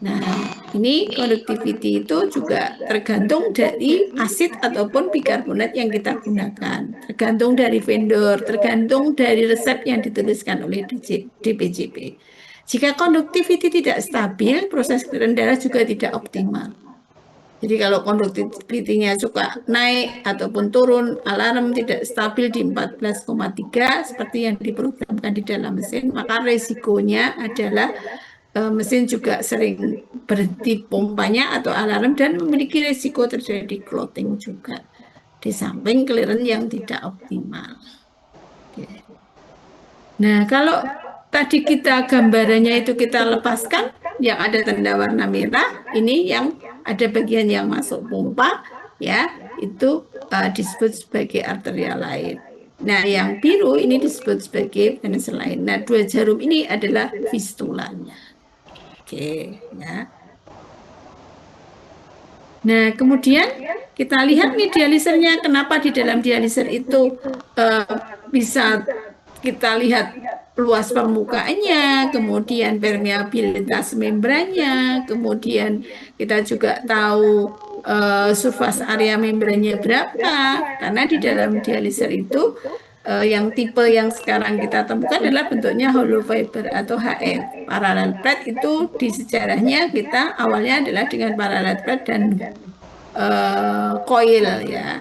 Nah, ini conductivity itu juga tergantung dari asid ataupun bikarbonat yang kita gunakan, tergantung dari vendor, tergantung dari resep yang dituliskan oleh DPJP. Jika conductivity tidak stabil, proses clearance darah juga tidak optimal. Jadi kalau conductivity-nya suka naik ataupun turun, alarm tidak stabil di 14,3 seperti yang diprogramkan di dalam mesin, maka resikonya adalah mesin juga sering berhenti pompanya atau alarm dan memiliki risiko terjadi clotting juga. Di samping clearance yang tidak optimal. Oke. Nah, kalau tadi kita gambarannya itu kita lepaskan, yang ada tanda warna merah, ini yang ada bagian yang masuk pompa, ya, itu disebut sebagai arteria lain. Nah, yang biru ini disebut sebagai venas lain. Nah, dua jarum ini adalah fistulanya. Oke, ya. Nah, kemudian kita lihat nih dialisernya, kenapa di dalam dialiser itu eh, bisa kita lihat luas permukaannya, kemudian permeabilitas membrannya, kemudian kita juga tahu surface area membrannya berapa, karena di dalam dialiser itu yang tipe yang sekarang kita temukan adalah bentuknya hollow fiber atau HF. Parallel plate itu di sejarahnya kita awalnya adalah dengan parallel plate dan coil ya.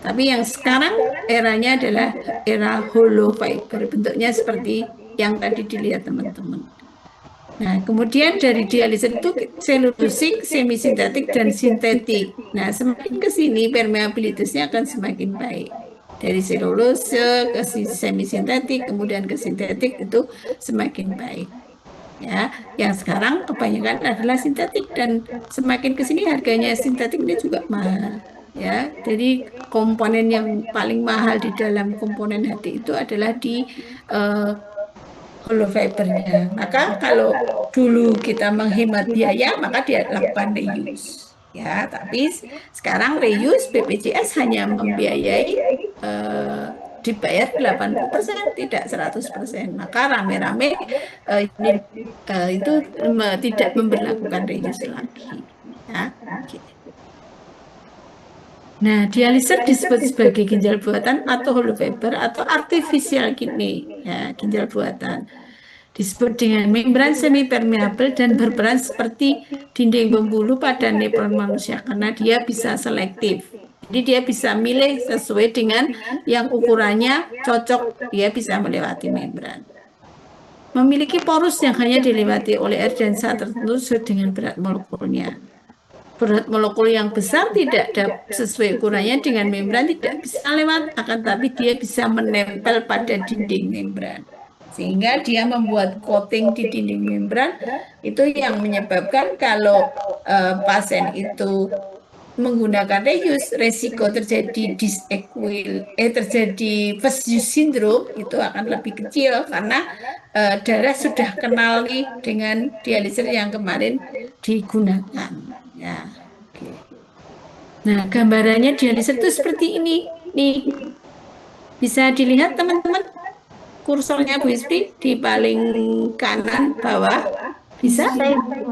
Tapi yang sekarang eranya adalah era hollow fiber. Bentuknya seperti yang tadi dilihat teman-teman. Nah, kemudian dari dialiser itu selusik, semisintetik, dan sintetik. Nah, semakin ke sini permeabilitasnya akan semakin baik. Dari selulose ke semisintetik, kemudian ke sintetik itu semakin baik. Ya, yang sekarang kebanyakan adalah sintetik dan semakin ke sini harganya sintetik ini juga mahal. Ya, jadi komponen yang paling mahal di dalam komponen hati itu adalah di eh, hollow fibernya. Maka kalau dulu kita menghemat biaya, maka dia lakukan reuse. Ya, tapi sekarang reuse BPJS hanya membiayai dibayar 80%, tidak 100%. Maka rame-rame ini itu tidak memberlakukan reuse lagi. Ya, oke. Nah, dialiser disebut sebagai ginjal buatan atau hollow fiber atau artificial kidney, ya, ginjal buatan. Disebut dengan membran semi permeabel dan berperan seperti dinding pembuluh pada nefron manusia karena dia bisa selektif. Jadi dia bisa milih sesuai dengan yang ukurannya cocok, dia bisa melewati membran. Memiliki porus yang hanya dilewati oleh air dan saat tertentu sesuai dengan berat molekulnya. Berat molekul yang besar tidak sesuai ukurannya dengan membran tidak bisa lewat, akan tapi dia bisa menempel pada dinding membran. Sehingga dia membuat coating di dinding membran itu yang menyebabkan kalau pasien itu menggunakan reuse, resiko terjadi terjadi Fusarious syndrome itu akan lebih kecil karena darah sudah kenal nih dengan dialiser yang kemarin digunakan. Ya, oke. Nah, gambarannya dialiser itu seperti ini. Nih, bisa dilihat teman-teman kursornya Bu Ispi di paling kanan bawah. Bisa?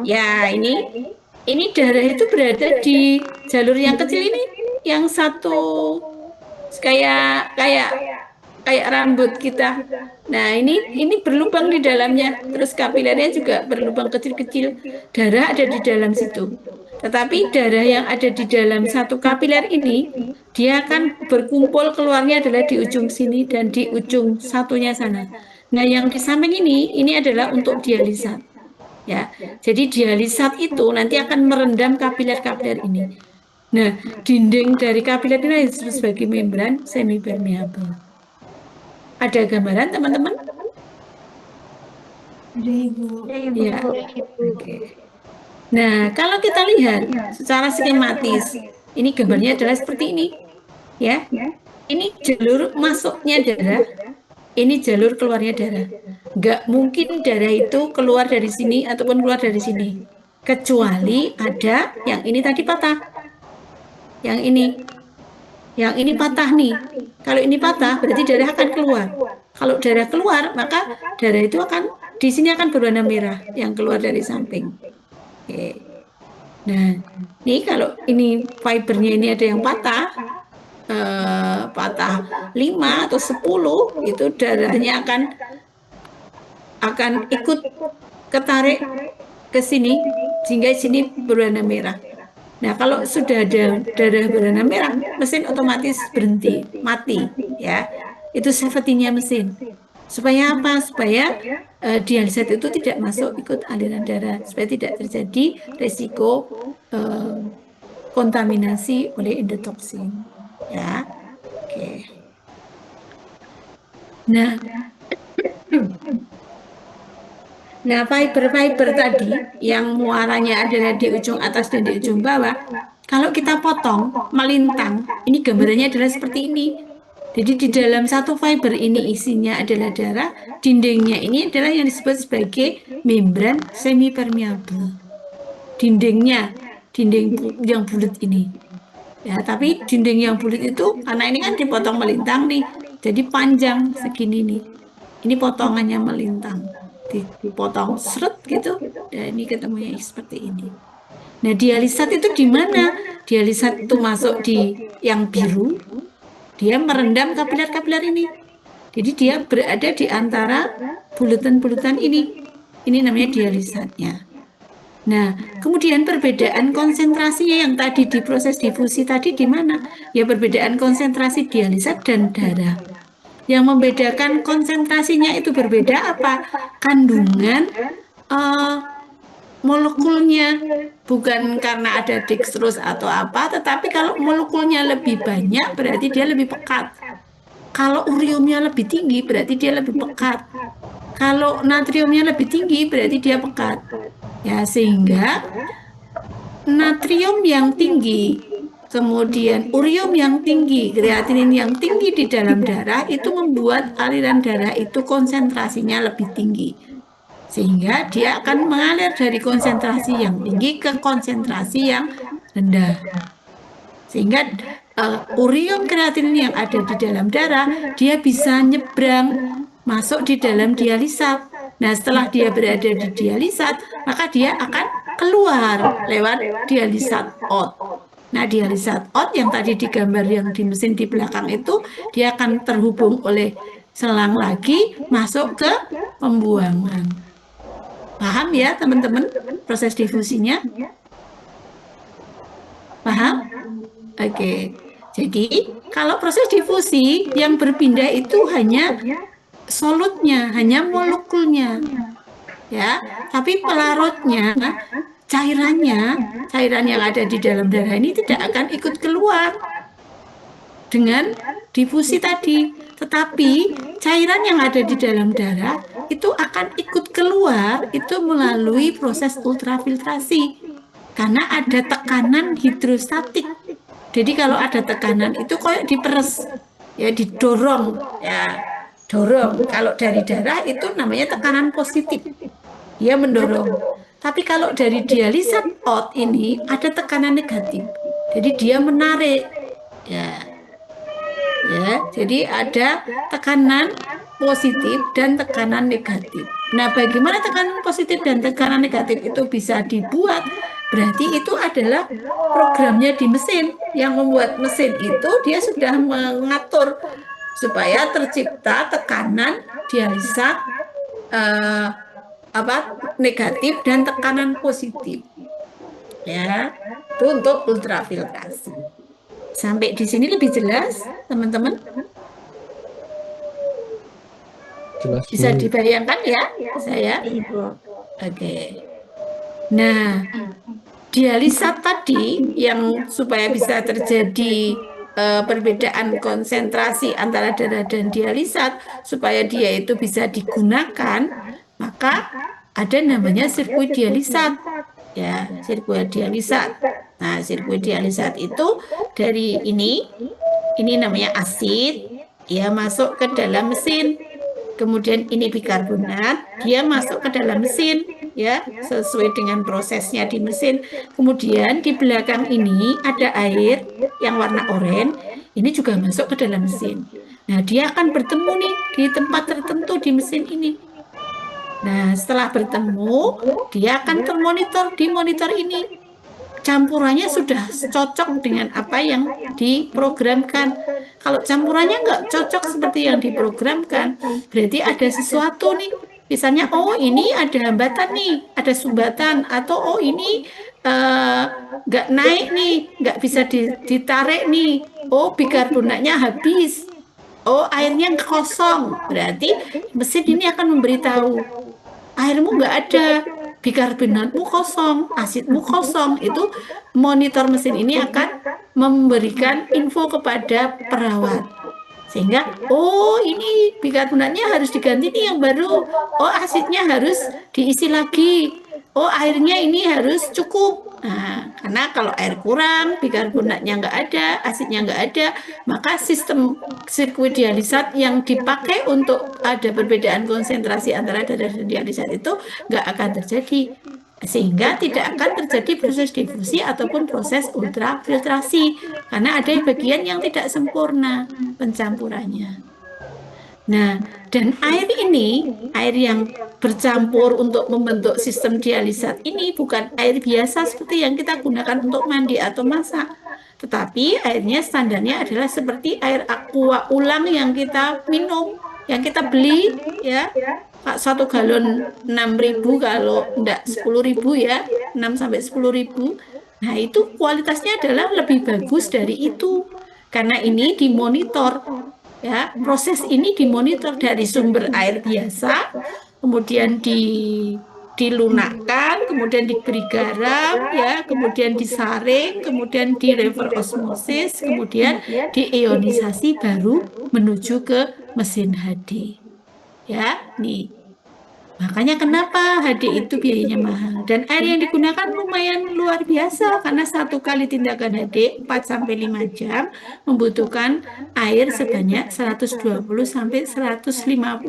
Ya, ini darah itu berada di jalur yang kecil ini, yang satu kayak kayak kayak rambut kita. Nah, ini berlubang di dalamnya. Terus kapilernya juga berlubang kecil-kecil. Darah ada di dalam situ. Tetapi darah yang ada di dalam satu kapiler ini, dia akan berkumpul keluarnya adalah di ujung sini dan di ujung satunya sana. Nah, yang di samping ini adalah untuk dialisat. Ya, jadi dialisat itu nanti akan merendam kapiler-kapiler ini. Nah, dinding dari kapiler ini disebut sebagai membran semi permeable. Ada gambaran teman-teman? Ada Ibu. Ya, oke. Nah, kalau kita lihat secara skematis, ini gambarnya adalah seperti ini, ya. Ini jalur masuknya darah, ini jalur keluarnya darah. Nggak mungkin darah itu keluar dari sini ataupun keluar dari sini, kecuali ada yang ini tadi patah, yang ini patah nih. Kalau ini patah, berarti darah akan keluar. Kalau darah keluar, maka darah itu akan di sini akan berwarna merah yang keluar dari samping. Oke. Nah, ini kalau ini fibernya ini ada yang patah 5 atau 10, itu darahnya akan ikut ketarik ke sini sehingga sini berwarna merah. Nah, kalau sudah ada darah berwarna merah, mesin otomatis berhenti, mati, ya. Itu safety-nya mesin. Supaya apa? Supaya dialiset itu tidak masuk ikut aliran darah, supaya tidak terjadi resiko kontaminasi oleh endotoksin, ya. Oke. Nah, Nah, fiber-fiber tadi yang muaranya adalah di ujung atas dan di ujung bawah, kalau kita potong, melintang, ini gambarannya adalah seperti ini. Jadi di dalam satu fiber ini isinya adalah darah, dindingnya ini adalah yang disebut sebagai membran semipermeable. Dindingnya, yang bulat ini. Ya, tapi dinding yang bulat itu, karena ini kan dipotong melintang nih, jadi panjang segini nih. Ini potongannya melintang, dipotong seret gitu, dan ini ketemunya seperti ini. Nah, dialisat itu di mana? Dialisat itu masuk di yang biru, dia merendam kapiler-kapiler ini. Jadi dia berada di antara bulatan-bulatan ini. Ini namanya dialisatnya. Nah, kemudian perbedaan konsentrasinya yang tadi di proses difusi tadi di mana? Ya, perbedaan konsentrasi dialisat dan darah. Yang membedakan konsentrasinya itu berbeda apa? Kandungan eh, molekulnya, bukan karena ada dextrose atau apa, tetapi kalau molekulnya lebih banyak berarti dia lebih pekat. Kalau uriumnya lebih tinggi berarti dia lebih pekat. Kalau natriumnya lebih tinggi berarti dia pekat. Ya, sehingga natrium yang tinggi, kemudian urium yang tinggi, kreatinin yang tinggi di dalam darah itu membuat aliran darah itu konsentrasinya lebih tinggi. Sehingga dia akan mengalir dari konsentrasi yang tinggi ke konsentrasi yang rendah. Sehingga urium kreatinin yang ada di dalam darah, dia bisa nyebrang masuk di dalam dialisat. Nah, setelah dia berada di dialisat, maka dia akan keluar lewat dialisat out. Nah, dialisat out yang tadi digambar yang di mesin di belakang itu, dia akan terhubung oleh selang lagi masuk ke pembuangan. Paham ya, teman-teman, proses difusinya? Paham? Oke. Jadi, kalau proses difusi yang berpindah itu hanya solutnya, hanya molekulnya. Ya, tapi pelarutnya, cairan yang ada di dalam darah ini tidak akan ikut keluar dengan difusi tadi. Tetapi cairan yang ada di dalam darah itu akan ikut keluar itu melalui proses ultrafiltrasi. Karena ada tekanan hidrostatik. Jadi kalau ada tekanan itu kayak diperes, ya didorong, ya dorong. Kalau dari darah itu namanya tekanan positif, dia mendorong. Tapi kalau dari dialisat out ini ada tekanan negatif, jadi dia menarik, ya, ya. Jadi ada tekanan positif dan tekanan negatif. Nah, bagaimana tekanan positif dan tekanan negatif itu bisa dibuat? Berarti itu adalah programnya di mesin. Yang membuat mesin itu dia sudah mengatur supaya tercipta tekanan dialisat negatif dan tekanan positif. Ya, itu untuk ultrafiltrasi. Sampai di sini lebih jelas, teman-teman? Jelas, Bisa Bu. dibayangkan ya, saya? Oke. Nah, dialisat tadi yang supaya bisa terjadi perbedaan konsentrasi antara darah dan dialisat supaya dia itu bisa digunakan, maka ada namanya sirkuit dialisat. Ya, sirkuit dialisat. Nah, sirkuit dialisat itu dari ini namanya asid, ya masuk ke dalam mesin. Kemudian ini bikarbonat, dia masuk ke dalam mesin, ya, sesuai dengan prosesnya di mesin. Kemudian di belakang ini ada air yang warna oranye, ini juga masuk ke dalam mesin. Nah, dia akan bertemu nih di tempat tertentu di mesin ini. Nah, setelah bertemu, dia akan termonitor di monitor ini. campurannya sudah cocok dengan apa yang diprogramkan. Kalau campurannya nggak cocok seperti yang diprogramkan, berarti ada sesuatu nih. Misalnya, oh ini ada hambatan nih, ada sumbatan, atau oh ini eh, nggak naik nih, nggak bisa ditarik nih. Oh bikarbonatnya habis. Oh airnya kosong. Berarti mesin ini akan memberitahu airmu nggak ada, bikarbonatmu kosong, asidmu kosong. Itu monitor mesin ini akan memberikan info kepada perawat. Sehingga, oh ini bikarbonatnya harus diganti nih yang baru. Oh asidnya harus diisi lagi. Oh airnya ini harus cukup. Nah, karena kalau air kurang, bikarbonatnya nggak ada, asidnya nggak ada, maka sistem sirkuit dialisat yang dipakai untuk ada perbedaan konsentrasi antara darah dan dialisat itu nggak akan terjadi. Sehingga tidak akan terjadi proses difusi ataupun proses ultrafiltrasi. Karena ada bagian yang tidak sempurna pencampurannya. Nah, dan air ini, air yang bercampur untuk membentuk sistem dialisat ini bukan air biasa seperti yang kita gunakan untuk mandi atau masak. Tetapi airnya standarnya adalah seperti air aqua ulang yang kita minum, yang kita beli ya. 1 galon 6.000, kalau enggak 10.000 ya, 6 sampai 10.000. Nah, itu kualitasnya adalah lebih bagus dari itu. Karena ini dimonitor. Ya, proses ini dimonitor dari sumber air biasa, kemudian dilunakkan, kemudian diberi garam, ya, kemudian disaring, kemudian direver osmosis, kemudian diionisasi baru menuju ke mesin HD. Ya, nih. Makanya kenapa HD itu biayanya mahal dan air yang digunakan lumayan luar biasa karena 1 kali tindakan HD 4 sampai 5 jam membutuhkan air sebanyak 120 sampai 150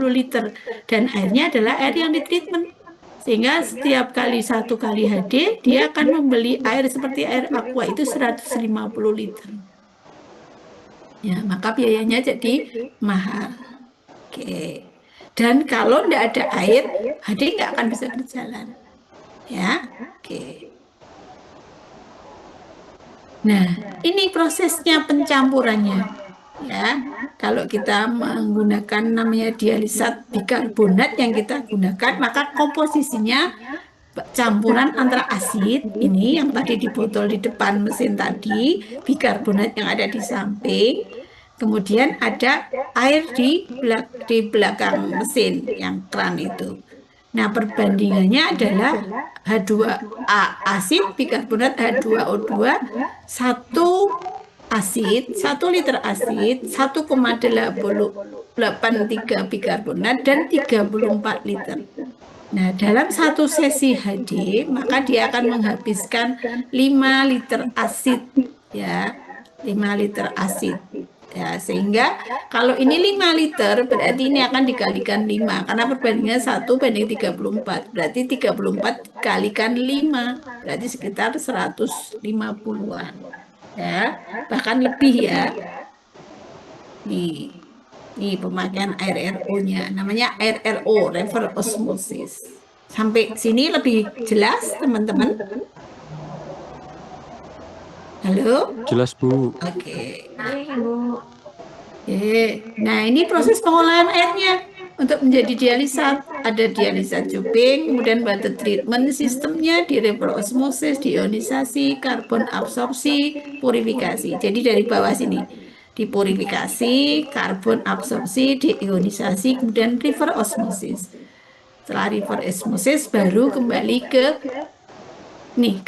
liter dan airnya adalah air yang ditreatment. Sehingga setiap kali 1 kali HD dia akan membeli air seperti air aqua itu 150 liter. Ya, maka biayanya jadi mahal. Oke. Dan kalau tidak ada air, HD nggak akan bisa berjalan. Ya, oke. Nah, ini prosesnya pencampurannya. Ya, kalau kita menggunakan namanya dialisat bikarbonat yang kita gunakan, maka komposisinya campuran antara asid ini yang tadi di botol di depan mesin tadi, bikarbonat yang ada di samping, kemudian ada air di belakang mesin yang keran itu. Nah, perbandingannya adalah H2A asid, bikarbonat H2O2, 1 liter asid, 1,83 bikarbonat, dan 34 liter. Nah, dalam 1 sesi HD, maka dia akan menghabiskan 5 liter asid, ya, 5 liter asid. Ya, sehingga kalau ini 5 liter, berarti ini akan dikalikan 5, karena perbandingannya 1:34. Berarti 34 dikalikan 5, berarti sekitar 150-an. Ya, bahkan lebih ya. Nih pemakaian air RO-nya, namanya air RO, reverse osmosis. Sampai sini lebih jelas, teman-teman? Halo? Jelas, Bu. Oke. Nah, ini proses pengolahan airnya untuk menjadi dialisat. Ada dialisat cuping, kemudian water treatment sistemnya, di reverse osmosis, diionisasi, karbon absorpsi, purifikasi. Jadi dari bawah sini, dipurifikasi, karbon absorpsi, diionisasi, kemudian reverse osmosis. Setelah reverse osmosis baru kembali ke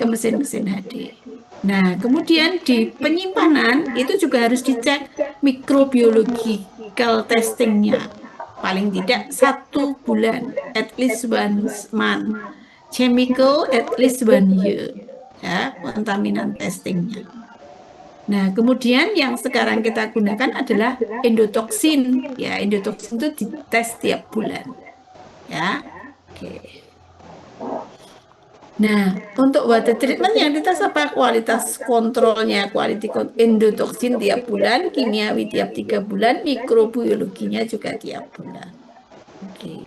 mesin-mesin HD. Nah, kemudian di penyimpanan itu juga harus dicek microbiological testingnya. Paling tidak 1 bulan, at least 1 month. Chemical, at least 1 year. Ya, kontaminan testingnya. Nah, kemudian yang sekarang kita gunakan adalah endotoksin. Ya, endotoksin itu dites tiap bulan. Ya, oke. Nah, untuk water treatment yang dites apa? Kualitas kontrolnya, endotoksin tiap bulan, kimiawi tiap 3 bulan, mikrobiologinya juga tiap bulan. Oke.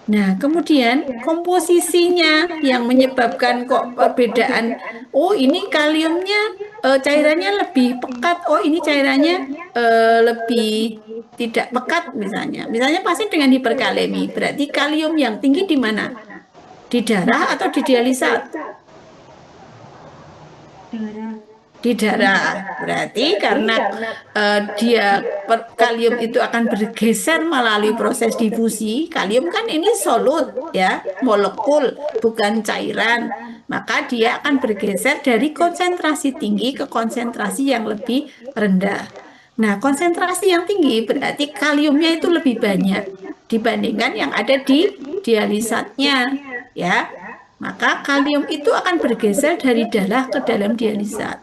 Nah, kemudian komposisinya yang menyebabkan kok perbedaan. Oh, ini kaliumnya cairannya lebih pekat. Oh, ini cairannya lebih tidak pekat misalnya. Misalnya pasien dengan hiperkalemi, berarti kalium yang tinggi di mana? Di darah atau di dialisat? Di darah. Berarti karena kalium itu akan bergeser melalui proses difusi. Kalium kan ini solut ya, molekul bukan cairan. Maka dia akan bergeser dari konsentrasi tinggi ke konsentrasi yang lebih rendah. Nah, konsentrasi yang tinggi berarti kaliumnya itu lebih banyak dibandingkan yang ada di dialisatnya ya. Maka kalium itu akan bergeser dari darah ke dalam dialisat.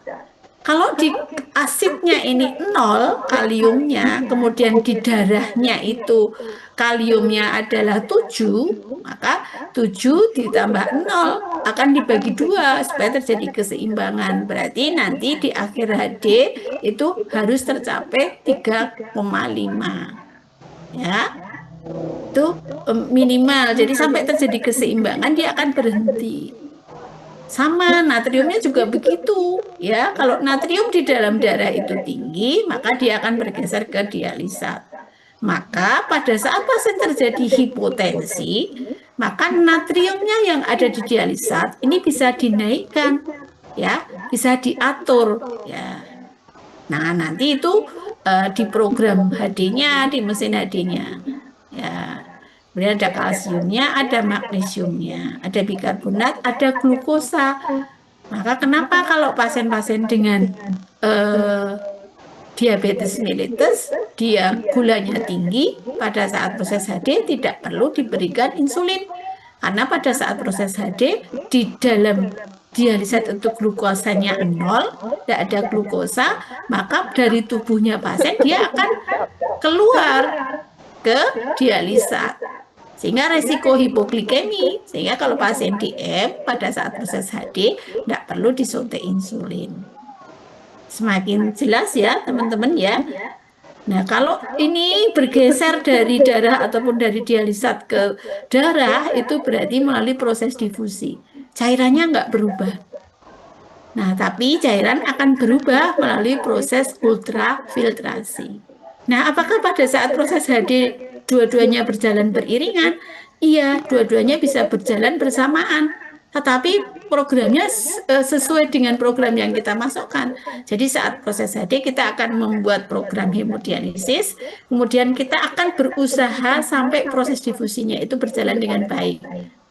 Kalau di asidnya ini nol kaliumnya, kemudian di darahnya itu kaliumnya adalah 7, maka 7 ditambah nol akan dibagi 2 supaya terjadi keseimbangan. Berarti nanti di akhir HD itu harus tercapai 3,5. Ya, itu minimal. Jadi sampai terjadi keseimbangan dia akan berhenti. Sama natriumnya juga begitu ya. Kalau natrium di dalam darah itu tinggi, maka dia akan bergeser ke dialisat. Maka pada saat pasien terjadi hipotensi, maka natriumnya yang ada di dialisat ini bisa dinaikkan ya, bisa diatur ya. Nah, nanti itu di program HD-nya, di mesin HD-nya ya. Kemudian ada kalsiumnya, ada magnesiumnya, ada bikarbonat, ada glukosa. Maka kenapa kalau pasien-pasien dengan eh, diabetes mellitus, dia gulanya tinggi, pada saat proses HD tidak perlu diberikan insulin. Karena pada saat proses HD, di dalam dialisat untuk glukosanya nol, tidak ada glukosa, maka dari tubuhnya pasien dia akan keluar ke dialisat. Sehingga resiko hipoglikemi, sehingga kalau pasien DM pada saat proses HD tidak perlu disuntik insulin. Semakin jelas ya teman-teman ya. Nah, kalau ini bergeser dari darah ataupun dari dialisat ke darah, itu berarti melalui proses difusi. Cairannya nggak berubah. Nah, tapi cairan akan berubah melalui proses ultrafiltrasi. Nah, apakah pada saat proses HD dua-duanya berjalan beriringan? Iya, dua-duanya bisa berjalan bersamaan. Tetapi programnya sesuai dengan program yang kita masukkan. Jadi saat proses HD kita akan membuat program hemodialisis, kemudian kita akan berusaha sampai proses difusinya itu berjalan dengan baik.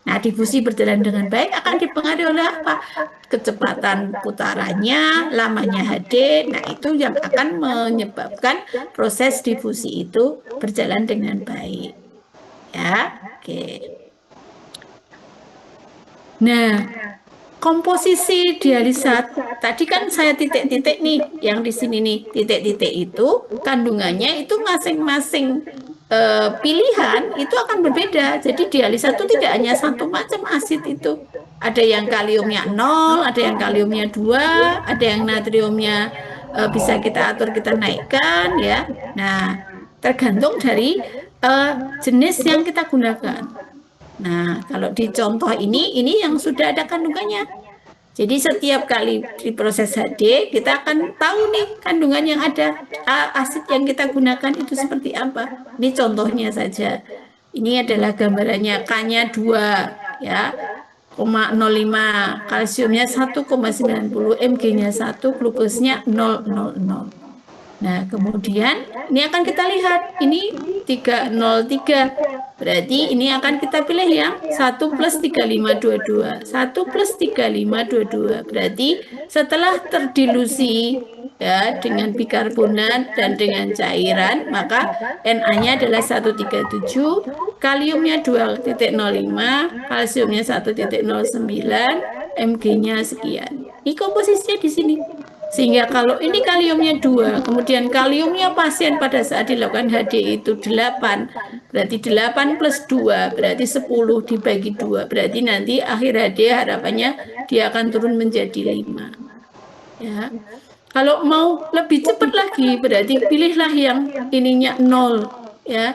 Nah, difusi berjalan dengan baik akan dipengaruhi oleh apa? Kecepatan putarannya, lamanya HD. Nah, itu yang akan menyebabkan proses difusi itu berjalan dengan baik. Ya, oke. Nah, komposisi dialisat tadi kan saya titik-titik nih, yang di sini nih titik-titik itu kandungannya itu masing-masing pilihan itu akan berbeda. Jadi dialisat itu tidak hanya satu macam asid itu. Ada yang kaliumnya 0, ada yang kaliumnya 2, ada yang natriumnya bisa kita atur, kita naikkan ya. Nah, tergantung dari jenis yang kita gunakan. Nah, kalau di contoh ini yang sudah ada kandungannya. Jadi setiap kali di proses HD, kita akan tahu nih kandungan yang ada, asid yang kita gunakan itu seperti apa. Ini contohnya saja. Ini adalah gambarannya, K-nya 2, ya, 0,05, kalsiumnya 1,90, Mg-nya 1, glukosnya 0,00. Nah, kemudian ini akan kita lihat, ini 303. Berarti ini akan kita pilih yang 1 plus 3522. 1 plus 3522. Berarti setelah terdilusi ya dengan bikarbonat dan dengan cairan, maka Na-nya adalah 137, kaliumnya 2,05, kalsiumnya 1,09, Mg-nya sekian. Ini komposisinya di sini. Sehingga kalau ini kaliumnya 2, kemudian kaliumnya pasien pada saat dilakukan HD itu 8, berarti 8 plus 2, berarti 10 dibagi 2, berarti nanti akhir HD harapannya dia akan turun menjadi 5. Ya. Kalau mau lebih cepat lagi, berarti pilihlah yang ininya 0, ya.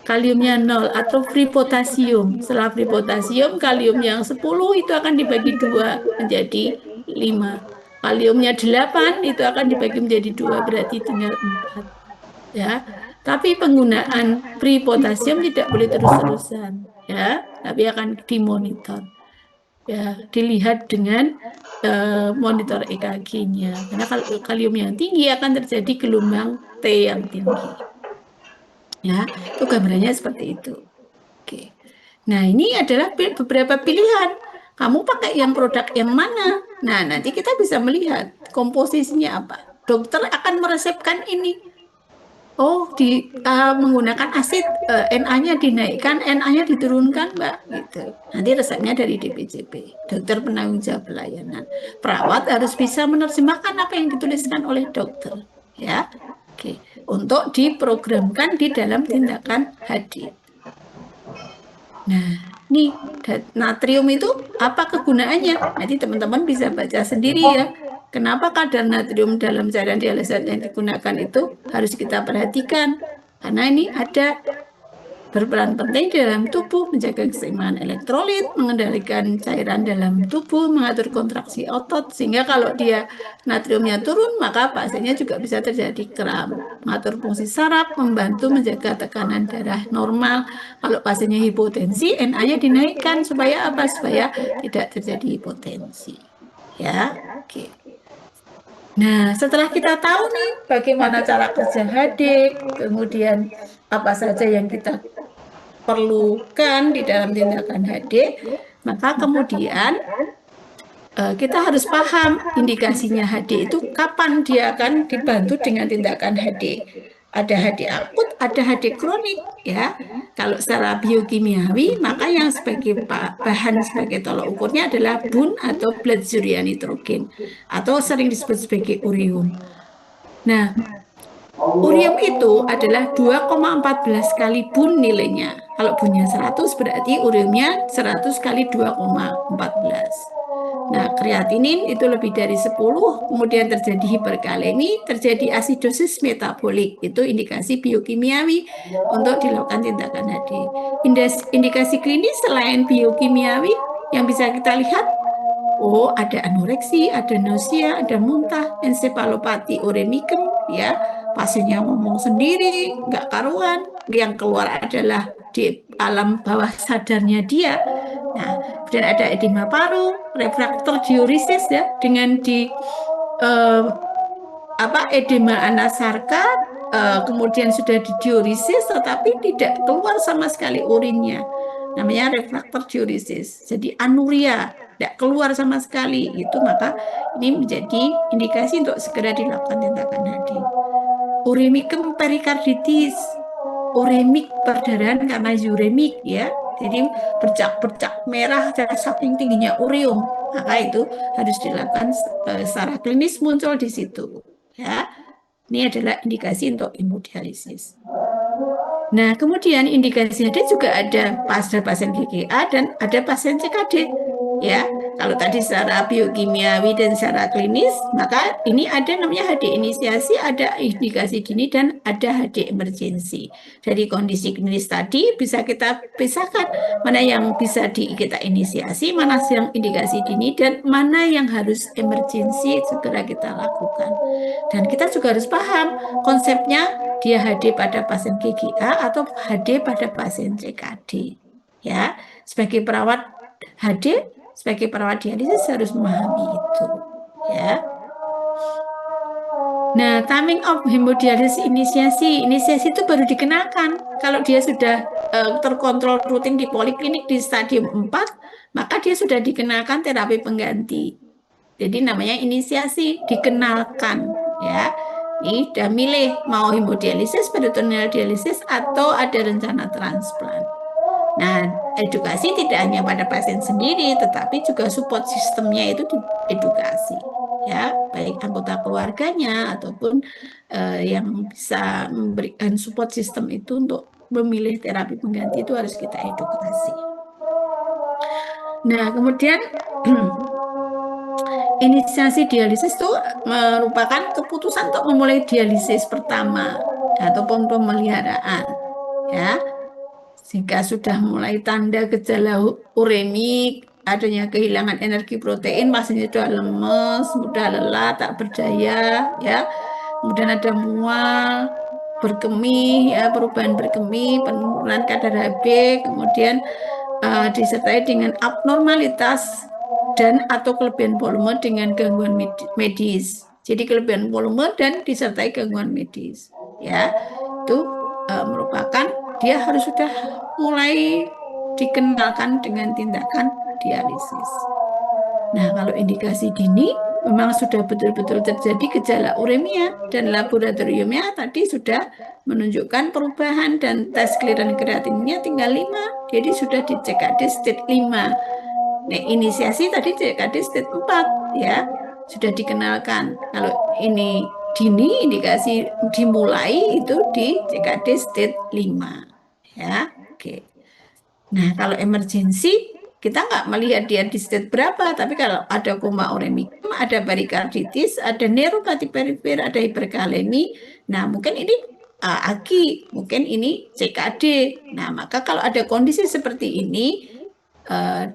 kaliumnya 0 atau free potasium. Setelah free potasium, kalium yang 10 itu akan dibagi 2 menjadi 5. Kaliumnya 8 itu akan dibagi menjadi 2, berarti tinggal 4. Ya. Tapi penggunaan free potasium tidak boleh terus-terusan, ya, tapi akan dimonitor. Ya, dilihat dengan monitor EKG-nya. Karena kalau kalium yang tinggi akan terjadi gelombang T yang tinggi. Ya, itu gambarannya seperti itu. Oke. Nah, ini adalah beberapa pilihan. Kamu pakai yang produk yang mana? Nah, nanti kita bisa melihat komposisinya apa. Dokter akan meresepkan ini. Oh, menggunakan asid, Na-nya dinaikkan, Na-nya diturunkan, Mbak, gitu. Nanti resepnya dari DPJP, dokter penanggung jawab pelayanan. Perawat harus bisa menerjemahkan apa yang dituliskan oleh dokter, ya. Oke, untuk diprogramkan di dalam tindakan HD. Nah, nih natrium itu apa kegunaannya? Nanti teman-teman bisa baca sendiri ya. Kenapa kadar natrium dalam cairan dialisis yang digunakan itu harus kita perhatikan? Karena ini ada berperan penting dalam tubuh, menjaga keseimbangan elektrolit, mengendalikan cairan dalam tubuh, mengatur kontraksi otot, sehingga kalau dia natriumnya turun, maka pasiennya juga bisa terjadi kram. Mengatur fungsi saraf, membantu menjaga tekanan darah normal. Kalau pasiennya hipotensi, Na-nya dinaikkan supaya apa? Supaya tidak terjadi hipotensi. Ya, oke. Nah, setelah kita tahu nih bagaimana cara kerja HD, kemudian apa saja yang kita perlukan di dalam tindakan HD, maka kemudian kita harus paham indikasinya HD itu kapan dia akan dibantu dengan tindakan HD. Ada HD akut, ada HD kronik, ya. Kalau secara biokimiawi, maka yang sebagai bahan sebagai tolok ukurnya adalah BUN atau blood urea nitrogen, atau sering disebut sebagai ureum. Nah, ureum itu adalah 2,14 kali BUN nilainya. Kalau bunnya 100 berarti ureumnya 100 kali 2,14. Nah, kreatinin itu lebih dari 10, kemudian terjadi hiperkalemi, terjadi asidosis metabolik. Itu indikasi biokimiawi untuk dilakukan tindakan HD. Indikasi klinis selain biokimiawi yang bisa kita lihat, oh ada anoreksi, ada nausea, ada muntah, ensefalopati uremikem, ya, pasiennya ngomong sendiri, nggak karuan, yang keluar adalah di alam bawah sadarnya dia. Nah, kemudian ada edema paru, refraktor diuresis ya, dengan edema anasarka, kemudian sudah didiuresis tetapi tidak keluar sama sekali urinnya. Namanya refraktor diuresis. Jadi anuria, tidak keluar sama sekali. Itu maka ini menjadi indikasi untuk segera dilakukan tindakan HD. Uremikem perikarditis, uremik perdarahan karena uremik ya. Jadi bercak-bercak merah saking tingginya ureum, maka itu harus dilakukan secara klinis muncul di situ. Ya, ini adalah indikasi untuk hemodialisis. Nah, kemudian indikasi HD juga ada pasien GGA dan ada pasien CKD. Ya, kalau tadi secara biokimiawi dan secara klinis, maka ini ada namanya HD inisiasi, ada indikasi dini dan ada HD emergensi. Dari kondisi klinis tadi bisa kita pisahkan mana yang bisa kita inisiasi, mana yang indikasi dini dan mana yang harus emergensi segera kita lakukan. Dan kita juga harus paham konsepnya dia HD pada pasien GGA atau HD pada pasien CKD. Ya, sebagai perawat HD, sebagai perawat dialisis harus memahami itu. Ya. Nah, timing of hemodialisis inisiasi itu baru dikenakan kalau dia sudah terkontrol rutin di poliklinik di stadium 4, maka dia sudah dikenakan terapi pengganti. Jadi namanya inisiasi, dikenalkan ya. Ini udah milih mau hemodialisis, peritoneal dialisis atau ada rencana transplant. Nah, edukasi tidak hanya pada pasien sendiri, tetapi juga support sistemnya itu diedukasi, ya, baik anggota keluarganya ataupun yang bisa memberikan support sistem itu untuk memilih terapi pengganti itu harus kita edukasi. Nah, kemudian inisiasi dialisis itu merupakan keputusan untuk memulai dialisis pertama ataupun pemeliharaan, ya. Jika sudah mulai tanda gejala uremik, adanya kehilangan energi protein, pasiennya sudah lemes, mudah lelah, tak berdaya, ya. Kemudian ada mual, berkemih, ya, perubahan berkemih, penurunan kadar Hb, kemudian disertai dengan abnormalitas dan atau kelebihan volume dengan gangguan medis. Jadi kelebihan volume dan disertai gangguan medis, ya. Itu merupakan dia harus sudah mulai dikenalkan dengan tindakan dialisis. Nah, kalau indikasi dini memang sudah betul-betul terjadi gejala uremia dan laboratoriumnya tadi sudah menunjukkan perubahan dan tes clearance kreatinnya tinggal 5. Jadi sudah di CKD state 5. Nah, inisiasi tadi CKD state 4 ya. Sudah dikenalkan. Kalau ini dini indikasi dimulai itu di CKD state 5 ya. Oke. Nah, kalau emergensi kita nggak melihat dia di state berapa, tapi kalau ada koma uremicum, ada perikarditis, ada neuropati perifer, ada hiperkalemi, nah mungkin ini AGI, mungkin ini CKD. Nah, maka kalau ada kondisi seperti ini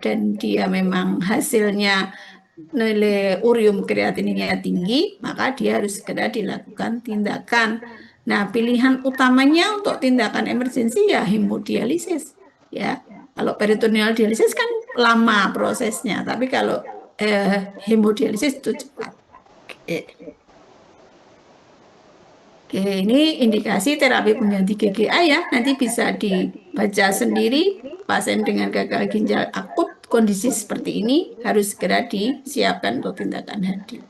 dan dia memang hasilnya nilai urium kreatininnya tinggi, maka dia harus segera dilakukan tindakan. Nah, pilihan utamanya untuk tindakan emergensi ya hemodialisis. Ya, kalau peritoneal dialisis kan lama prosesnya, tapi kalau hemodialisis itu cepat. Oke, ini indikasi terapi pengganti GGA ya. Nanti bisa dibaca sendiri. Pasien dengan gagal ginjal akut kondisi seperti ini harus segera disiapkan untuk tindakan HD.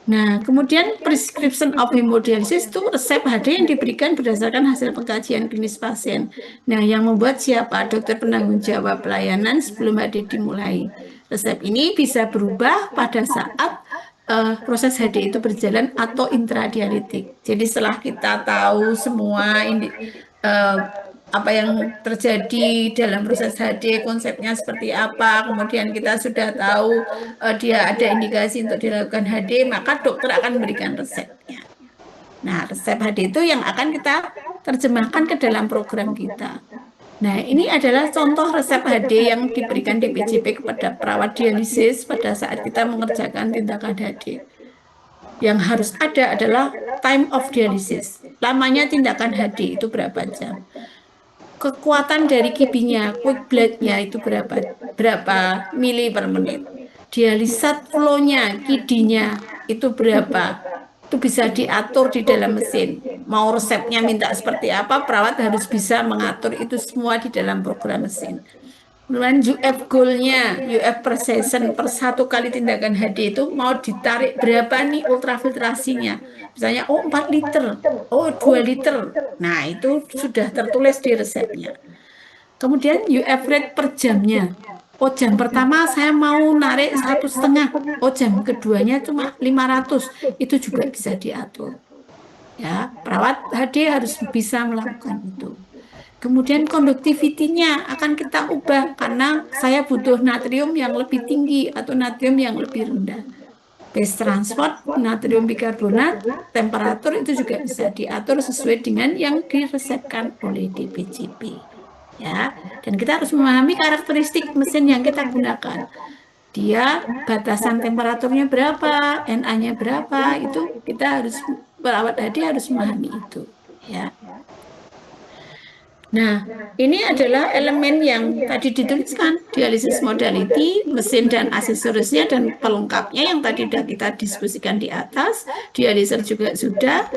Nah, kemudian prescription of hemodialisis itu resep HD yang diberikan berdasarkan hasil pengkajian klinis pasien. Nah, yang membuat siapa dokter penanggung jawab pelayanan sebelum HD dimulai. Resep ini bisa berubah pada saat proses HD itu berjalan atau intradialitik. Jadi setelah kita tahu semua apa yang terjadi dalam proses HD, konsepnya seperti apa, kemudian kita sudah tahu dia ada indikasi untuk dilakukan HD, maka dokter akan memberikan resepnya. Nah, resep HD itu yang akan kita terjemahkan ke dalam program kita. Nah, ini adalah contoh resep HD yang diberikan DPJP kepada perawat dialisis pada saat kita mengerjakan tindakan HD. Yang harus ada adalah time of dialisis. Lamanya tindakan HD itu berapa jam? Kekuatan dari kipinya, quick blade-nya itu berapa mili per menit. Dialisat flow-nya, kidinya itu berapa. Itu bisa diatur di dalam mesin. Mau resepnya minta seperti apa, perawat harus bisa mengatur itu semua di dalam program mesin. Kemudian UF goal-nya, UF per session per satu kali tindakan HD itu mau ditarik berapa nih ultrafiltrasinya. Misalnya, 4 liter, 2 liter. Nah, itu sudah tertulis di resepnya. Kemudian UF rate per jamnya. Jam pertama saya mau narik 1,5. Jam keduanya cuma 500. Itu juga bisa diatur. Ya, perawat HD harus bisa melakukan itu. Kemudian konduktivitinya akan kita ubah karena saya butuh natrium yang lebih tinggi atau natrium yang lebih rendah. Base transport, natrium bikarbonat, temperatur itu juga bisa diatur sesuai dengan yang diresepkan oleh DPJP. Ya, dan kita harus memahami karakteristik mesin yang kita gunakan. Dia batasan temperaturnya berapa, NA-nya berapa, itu kita harus perawat HD harus memahami itu. Ya. Nah, ini adalah elemen yang tadi dituliskan, dialisis modality, mesin dan aksesorisnya dan pelengkapnya yang tadi sudah kita diskusikan di atas. Dialiser juga sudah,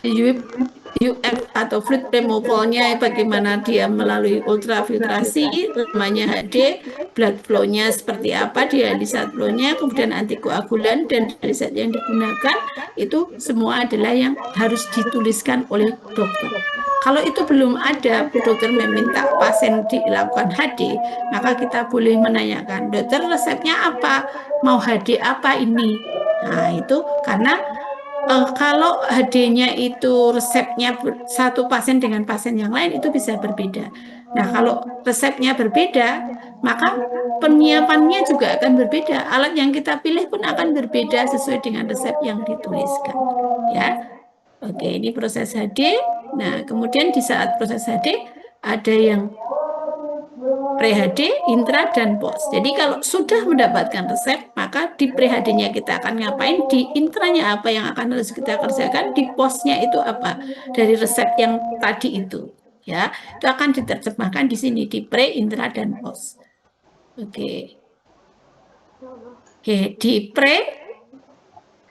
UF atau fluid removal-nya bagaimana dia melalui ultrafiltrasi, namanya HD, blood flow-nya seperti apa, dialisat flow-nya, kemudian antikoagulan dan dialisat yang digunakan, itu semua adalah yang harus dituliskan oleh dokter. Kalau itu belum ada, dokter meminta pasien dilakukan HD, maka kita boleh menanyakan, dokter resepnya apa? Mau HD apa ini? Nah, itu karena kalau HD-nya itu resepnya satu pasien dengan pasien yang lain itu bisa berbeda. Nah, kalau resepnya berbeda, maka penyiapannya juga akan berbeda. Alat yang kita pilih pun akan berbeda sesuai dengan resep yang dituliskan. Ya. Oke, ini proses HD. Nah, kemudian di saat proses HD, ada yang pre-HD, intra, dan post. Jadi kalau sudah mendapatkan resep, maka di pre-HD-nya kita akan ngapain, di intranya apa yang akan harus kita kerjakan, di postnya itu apa dari resep yang tadi itu. Ya, itu akan diterjemahkan di sini di pre, intra, dan post. Oke. Oke, di pre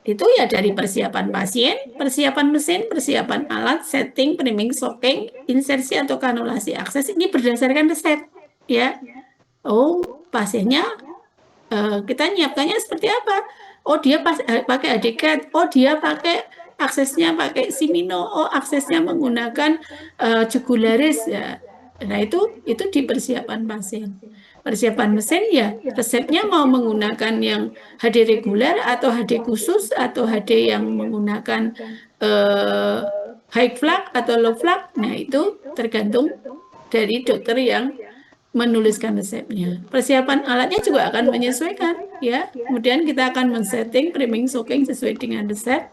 itu ya dari persiapan pasien, persiapan mesin, persiapan alat, setting, priming, stocking, insersi atau kanulasi akses ini berdasarkan resep ya. Oh, pasiennya kita nyiapkannya seperti apa? Oh, dia pakai ADCAT. Oh, dia pakai aksesnya pakai Simino. Oh, aksesnya menggunakan jugularis ya. Nah, itu di persiapan pasien. Persiapan mesin ya, resepnya mau menggunakan yang HD reguler atau HD khusus atau HD yang menggunakan high flux atau low flux. Nah, itu tergantung dari dokter yang menuliskan resepnya. Persiapan alatnya juga akan menyesuaikan ya. Kemudian kita akan men-setting priming stocking sesuai dengan resep.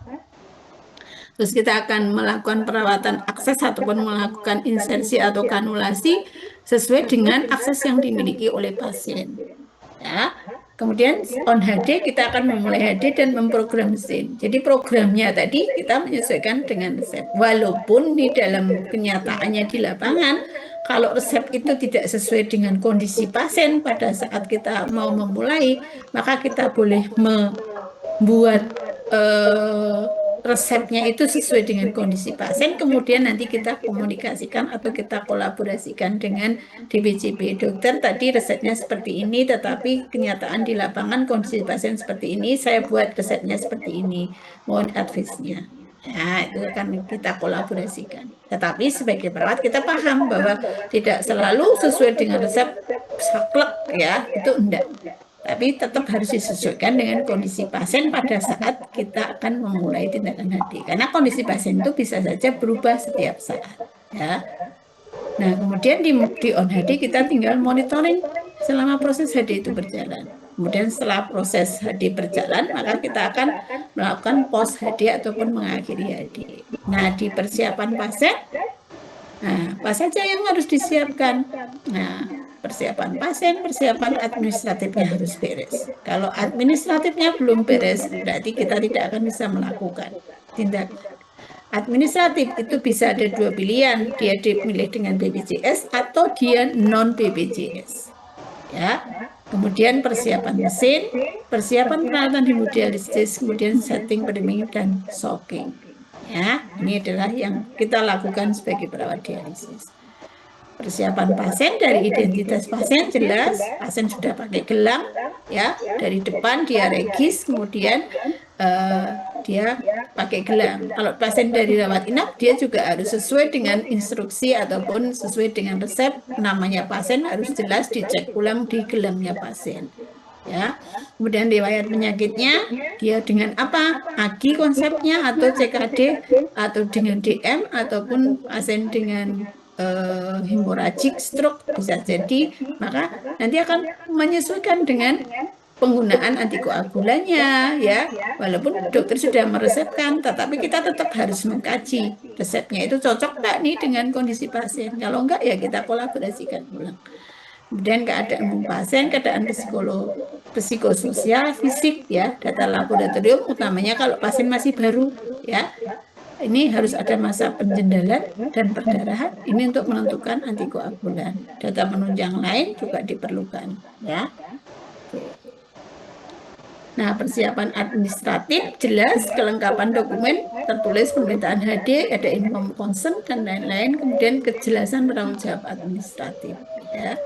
Terus kita akan melakukan perawatan akses ataupun melakukan insersi atau kanulasi sesuai dengan akses yang dimiliki oleh pasien. Ya. Kemudian on HD kita akan memulai HD dan memprogram mesin. Jadi programnya tadi kita menyesuaikan dengan resep. Walaupun di dalam kenyataannya di lapangan, kalau resep itu tidak sesuai dengan kondisi pasien pada saat kita mau memulai, maka kita boleh membuat resepnya itu sesuai dengan kondisi pasien, kemudian nanti kita komunikasikan atau kita kolaborasikan dengan DPJP. Dokter tadi resepnya seperti ini, tetapi kenyataan di lapangan kondisi pasien seperti ini, saya buat resepnya seperti ini, mohon advice-nya. Nah, itu akan kita kolaborasikan. Tetapi sebagai perawat kita paham bahwa tidak selalu sesuai dengan resep saklek ya, itu enggak. Tapi tetap harus disesuaikan dengan kondisi pasien pada saat kita akan memulai tindakan HD. Karena kondisi pasien itu bisa saja berubah setiap saat. Ya. Nah, kemudian di on HD kita tinggal monitoring selama proses HD itu berjalan. Kemudian setelah proses HD berjalan, maka kita akan melakukan post HD ataupun mengakhiri HD. Nah, di persiapan pasien, nah, apa saja yang harus disiapkan? Nah, persiapan pasien, persiapan administratifnya harus beres. Kalau administratifnya belum beres, berarti kita tidak akan bisa melakukan tindakan. Administratif itu bisa ada dua pilihan, dia dimilih dengan BPJS atau dia non BPJS. Ya. Kemudian persiapan mesin, persiapan peralatan hemodialisis, kemudian setting, priming, dan stocking. Ya, ini adalah yang kita lakukan sebagai perawat dialisis. Persiapan pasien dari identitas pasien jelas, pasien sudah pakai gelang, ya dari depan dia regis, kemudian dia pakai gelang. Kalau pasien dari rawat inap, dia juga harus sesuai dengan instruksi ataupun sesuai dengan resep, namanya pasien harus jelas dicek ulang di gelangnya pasien. Ya, kemudian riwayat penyakitnya, dia dengan apa? AGI konsepnya atau CKD atau dengan DM ataupun pasien dengan hemorrhagic stroke bisa jadi, maka nanti akan menyesuaikan dengan penggunaan antikoagulannya ya. Walaupun dokter sudah meresepkan, tetapi kita tetap harus mengkaji resepnya itu cocok nggak nih dengan kondisi pasien. Kalau enggak ya kita kolaborasikan ulang. Kemudian keadaan pasien, keadaan psikososial, fisik ya, data laboratorium utamanya kalau pasien masih baru ya. Ini harus ada masa penjendalan dan perdarahan. Ini untuk menentukan antikoagulan. Data penunjang lain juga diperlukan, ya. Nah, persiapan administratif jelas, kelengkapan dokumen tertulis permintaan HD, ada inform consent dan lain-lain. Kemudian kejelasan bertanggung jawab administratif, ya.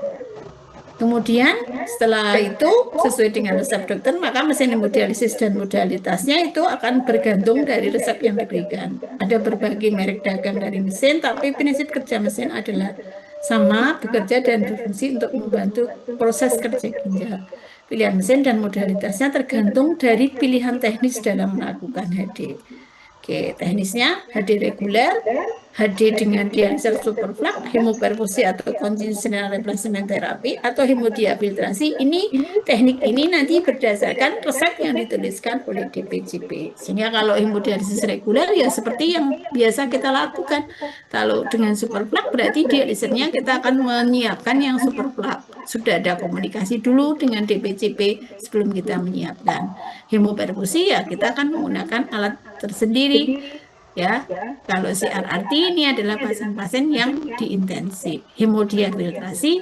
Kemudian setelah itu sesuai dengan resep dokter, maka mesin hemodialisis dan modalitasnya itu akan bergantung dari resep yang diberikan. Ada berbagai merek dagang dari mesin, tapi prinsip kerja mesin adalah sama, bekerja dan berfungsi untuk membantu proses kerja ginjal. Pilihan mesin dan modalitasnya tergantung dari pilihan teknis dalam melakukan HD. Oke, teknisnya HD reguler, HD dengan dialiser superflux, hemoperfusi atau conventional replacement therapy, atau hemodiafiltrasi. Teknik ini nanti berdasarkan resep yang dituliskan oleh DPCP. Sehingga kalau hemodialisis reguler ya seperti yang biasa kita lakukan. Kalau dengan superflux berarti dialisernya kita akan menyiapkan yang superflux. Sudah ada komunikasi dulu dengan DPCP sebelum kita menyiapkan. Hemoperfusi ya kita akan menggunakan alat tersendiri. Ya, kalau CRRT ini adalah pasien-pasien yang diintensif. Hemodiafiltrasi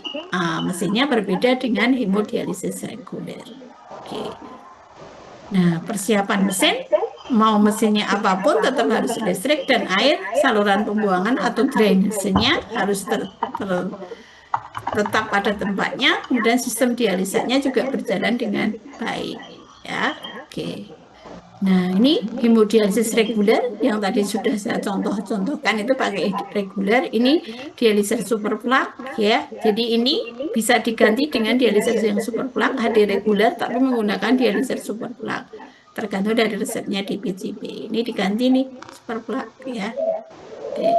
mesinnya berbeda dengan hemodialisis reguler. Oke. Nah, persiapan mesin, mau mesinnya apapun tetap harus listrik dan air, saluran pembuangan atau drainasenya harus tetap pada tempatnya, kemudian sistem dialisatnya juga berjalan dengan baik. Ya, oke. Nah, ini hemodialisis reguler yang tadi sudah saya contohkan itu pakai reguler. Ini dialiser superflux ya. Jadi ini bisa diganti dengan dialiser yang superflux HD reguler tapi menggunakan dialiser superflux. Tergantung dari resepnya di PCP. Ini diganti nih superflux ya. Oke.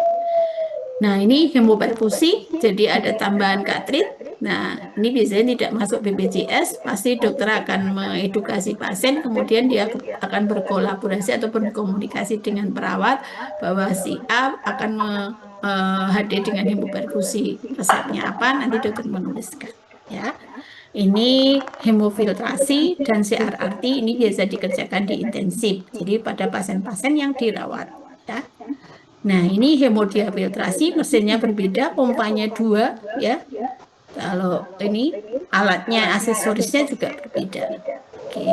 Nah, ini hemoperfusi, jadi ada tambahan cartridge. Nah, ini biasanya tidak masuk BPJS, pasti dokter akan mengedukasi pasien, kemudian dia akan berkolaborasi atau berkomunikasi dengan perawat bahwa si A akan hadir dengan hemoperfusi. Resepnya apa? Nanti dokter menuliskan. Ya, ini hemofiltrasi dan CRRT ini biasa dikerjakan di intensif. Jadi pada pasien-pasien yang dirawat. Ya. Nah, ini hemodiafiltrasi, mesinnya berbeda, pompanya 2 ya. Kalau ini alatnya, aksesorisnya juga berbeda. Oke.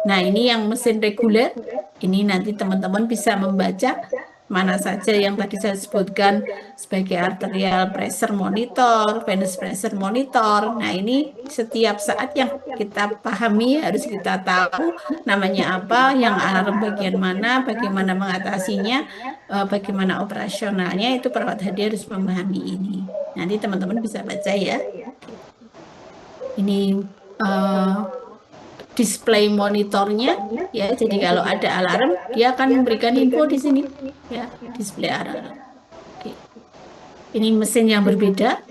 Nah, ini yang mesin reguler. Ini nanti teman-teman bisa membaca mana saja yang tadi saya sebutkan sebagai arterial pressure monitor, venous pressure monitor. Nah, ini setiap saat yang kita pahami harus kita tahu namanya apa, yang alarm bagian mana, bagaimana mengatasinya, bagaimana operasionalnya, itu perawat HD harus memahami ini. Nanti teman-teman bisa baca ya. Ini display monitornya ya, jadi kalau ada alarm dia akan memberikan info di sini ya, display alarm. Oke. Ini mesin yang berbeda,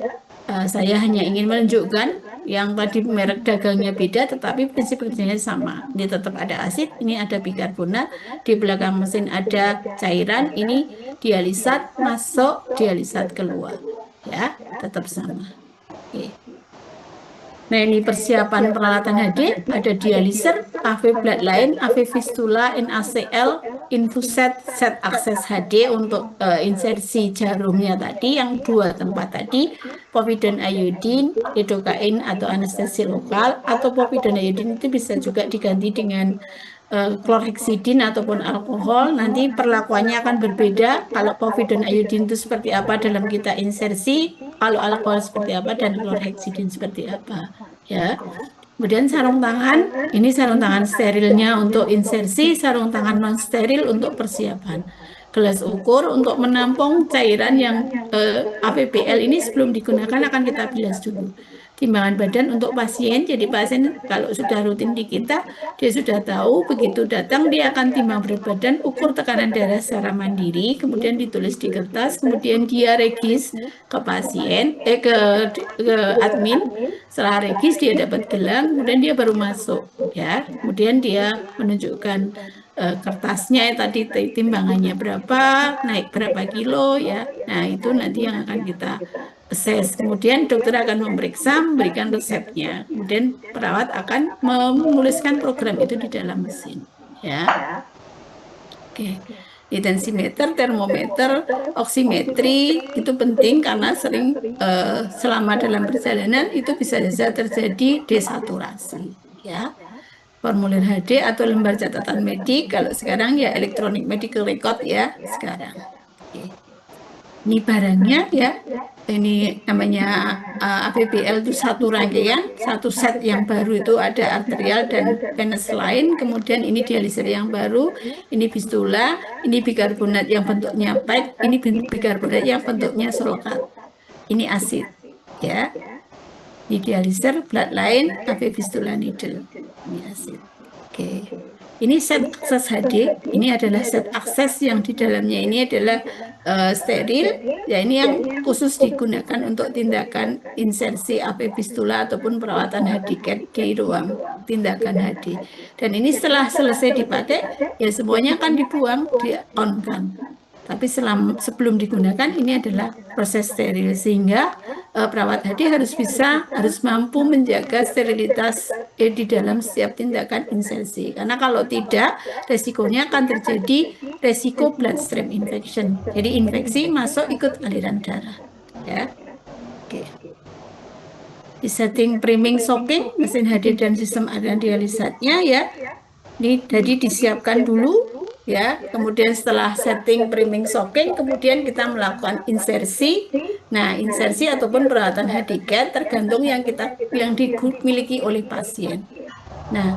saya hanya ingin menunjukkan yang tadi merek dagangnya beda tetapi prinsip kerjanya sama. Ini tetap ada asid, ini ada bikarbonat, di belakang mesin ada cairan, ini dialisat masuk, dialisat keluar ya, tetap sama. Oke. Nah, ini persiapan peralatan HD, ada dialiser, AV bloodline, AV fistula, NaCl, infuset, set akses HD untuk insersi jarumnya tadi, yang 2 tempat tadi, povidone iodine, lidocaine atau anestesi lokal, atau povidone iodine itu bisa juga diganti dengan chlorhexidine ataupun alkohol. Nanti perlakuannya akan berbeda. Kalau povidone iodine itu seperti apa dalam kita insersi, kalau alkohol seperti apa, dan chlorhexidine seperti apa ya. Kemudian sarung tangan, ini sarung tangan sterilnya untuk insersi, sarung tangan non steril untuk persiapan. Gelas ukur untuk menampung cairan yang AVBL ini sebelum digunakan akan kita bilas dulu. Timbangan badan untuk pasien, jadi pasien kalau sudah rutin di kita, dia sudah tahu begitu datang dia akan timbang berat badan, ukur tekanan darah secara mandiri, kemudian ditulis di kertas, kemudian dia regis ke pasien, ke admin. Setelah regis dia dapat gelang, kemudian dia baru masuk ya, kemudian dia menunjukkan kertasnya tadi timbangannya berapa, naik berapa kilo ya. Nah, itu nanti yang akan kita assess. Kemudian dokter akan memeriksa, memberikan resepnya. Kemudian perawat akan menuliskan program itu di dalam mesin ya. Oke. Tensimeter, termometer, oximetri itu penting karena sering selama dalam perjalanan itu bisa saja terjadi desaturasi ya. Formulir HD atau lembar catatan medik, kalau sekarang ya electronic medical record ya sekarang. Oke. Ini barangnya ya, ini namanya AVBL itu satu rangkaian, satu set yang baru itu ada arterial dan venous line, kemudian ini dialiser yang baru, ini fistula, ini bikarbonat yang bentuknya PEG, ini bikarbonat yang bentuknya selokat, ini asid ya. Ini dialiser, bloodline, AV fistula needle, ini asid. Oke. Ini set akses HD, ini adalah set akses yang di dalamnya ini adalah steril, ya ini yang khusus digunakan untuk tindakan insersi AP fistula ataupun perawatan hardicap di ruang tindakan HD. Dan ini setelah selesai dipakai, ya semuanya akan dibuang, di-on-kan. Tapi sebelum digunakan ini adalah proses steril sehingga perawat HD harus mampu menjaga sterilitas di dalam setiap tindakan insersi. Karena kalau tidak, resikonya akan terjadi resiko bloodstream infection. Jadi infeksi masuk ikut aliran darah. Ya, oke. Di setting priming soaking mesin HD dan sistem aliran dialisatnya ya. Ini jadi disiapkan dulu ya, kemudian setelah setting priming soaking, kemudian kita melakukan insersi. Nah, insersi ataupun perawatan hardicap tergantung yang dimiliki oleh pasien. Nah,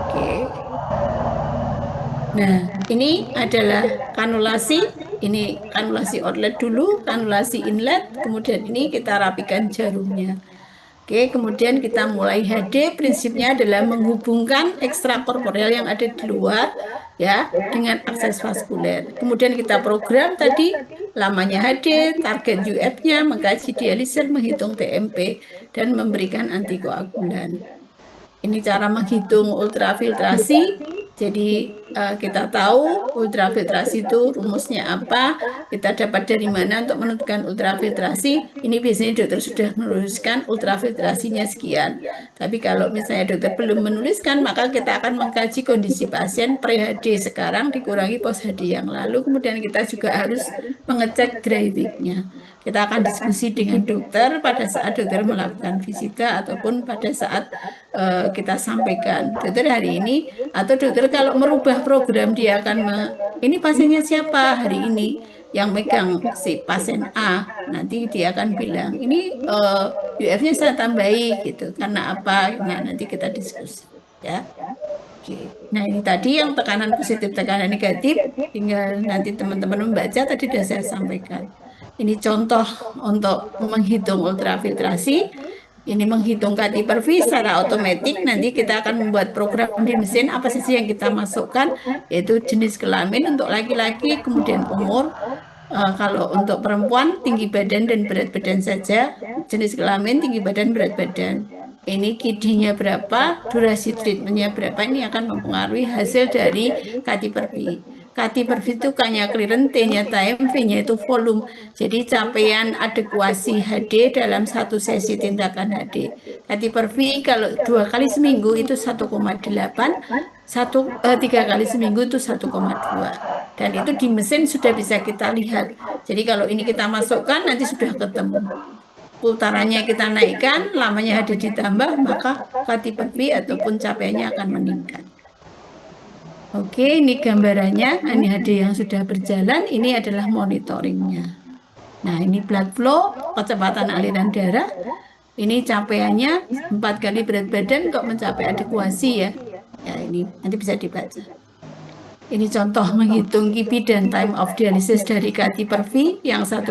oke. Nah, ini adalah kanulasi. Ini kanulasi outlet dulu, kanulasi inlet, kemudian ini kita rapikan jarumnya. Oke, kemudian kita mulai HD, prinsipnya adalah menghubungkan ekstrakorporeal yang ada di luar ya dengan akses vaskuler. Kemudian kita program tadi lamanya HD, target UF-nya, mengkaji dialiser, menghitung TMP dan memberikan antikoagulan. Ini cara menghitung ultrafiltrasi. Jadi kita tahu ultrafiltrasi itu rumusnya apa, kita dapat dari mana untuk menentukan ultrafiltrasi. Ini biasanya dokter sudah menuliskan ultrafiltrasinya sekian. Tapi kalau misalnya dokter belum menuliskan, maka kita akan mengkaji kondisi pasien pre-HD sekarang dikurangi post-HD yang lalu. Kemudian kita juga harus mengecek dry week-nya. Kita akan diskusi dengan dokter pada saat dokter melakukan visita ataupun pada saat kita sampaikan, dokter hari ini, atau dokter kalau merubah program dia akan ini pasiennya siapa hari ini yang megang si pasien A, nanti dia akan bilang ini UF-nya saya tambahi gitu karena apa, nah nanti kita diskusi ya. Oke. Nah ini tadi yang tekanan positif, tekanan negatif, tinggal nanti teman-teman membaca tadi sudah saya sampaikan. Ini contoh untuk menghitung ultrafiltrasi. Ini menghitung kati per V secara otomatis. Nanti kita akan membuat program di mesin apa saja yang kita masukkan, yaitu jenis kelamin untuk laki-laki, kemudian umur. Kalau untuk perempuan tinggi badan dan berat badan saja, jenis kelamin, tinggi badan, berat badan. Ini KD-nya berapa, durasi treatmentnya berapa, ini akan mempengaruhi hasil dari kati per V. Kati per V itu K-nya clearance, T-nya time, V-nya itu volume. Jadi capaian adekuasi HD dalam satu sesi tindakan HD. Kati per V kalau 2 kali seminggu itu 1,8, 3 kali seminggu itu 1,2. Dan itu di mesin sudah bisa kita lihat. Jadi kalau ini kita masukkan nanti sudah ketemu. Putarannya kita naikkan, lamanya HD ditambah, maka kati per V ataupun capaiannya akan meningkat. Oke, ini gambarannya, ini HD yang sudah berjalan, ini adalah monitoringnya. Nah, ini blood flow, kecepatan aliran darah. Ini capaiannya 4 kali berat badan untuk mencapai adekuasi ya. Ya, ini nanti bisa dibaca. Ini contoh menghitung KIPI dan time of dialysis dari kati per V yang 1,8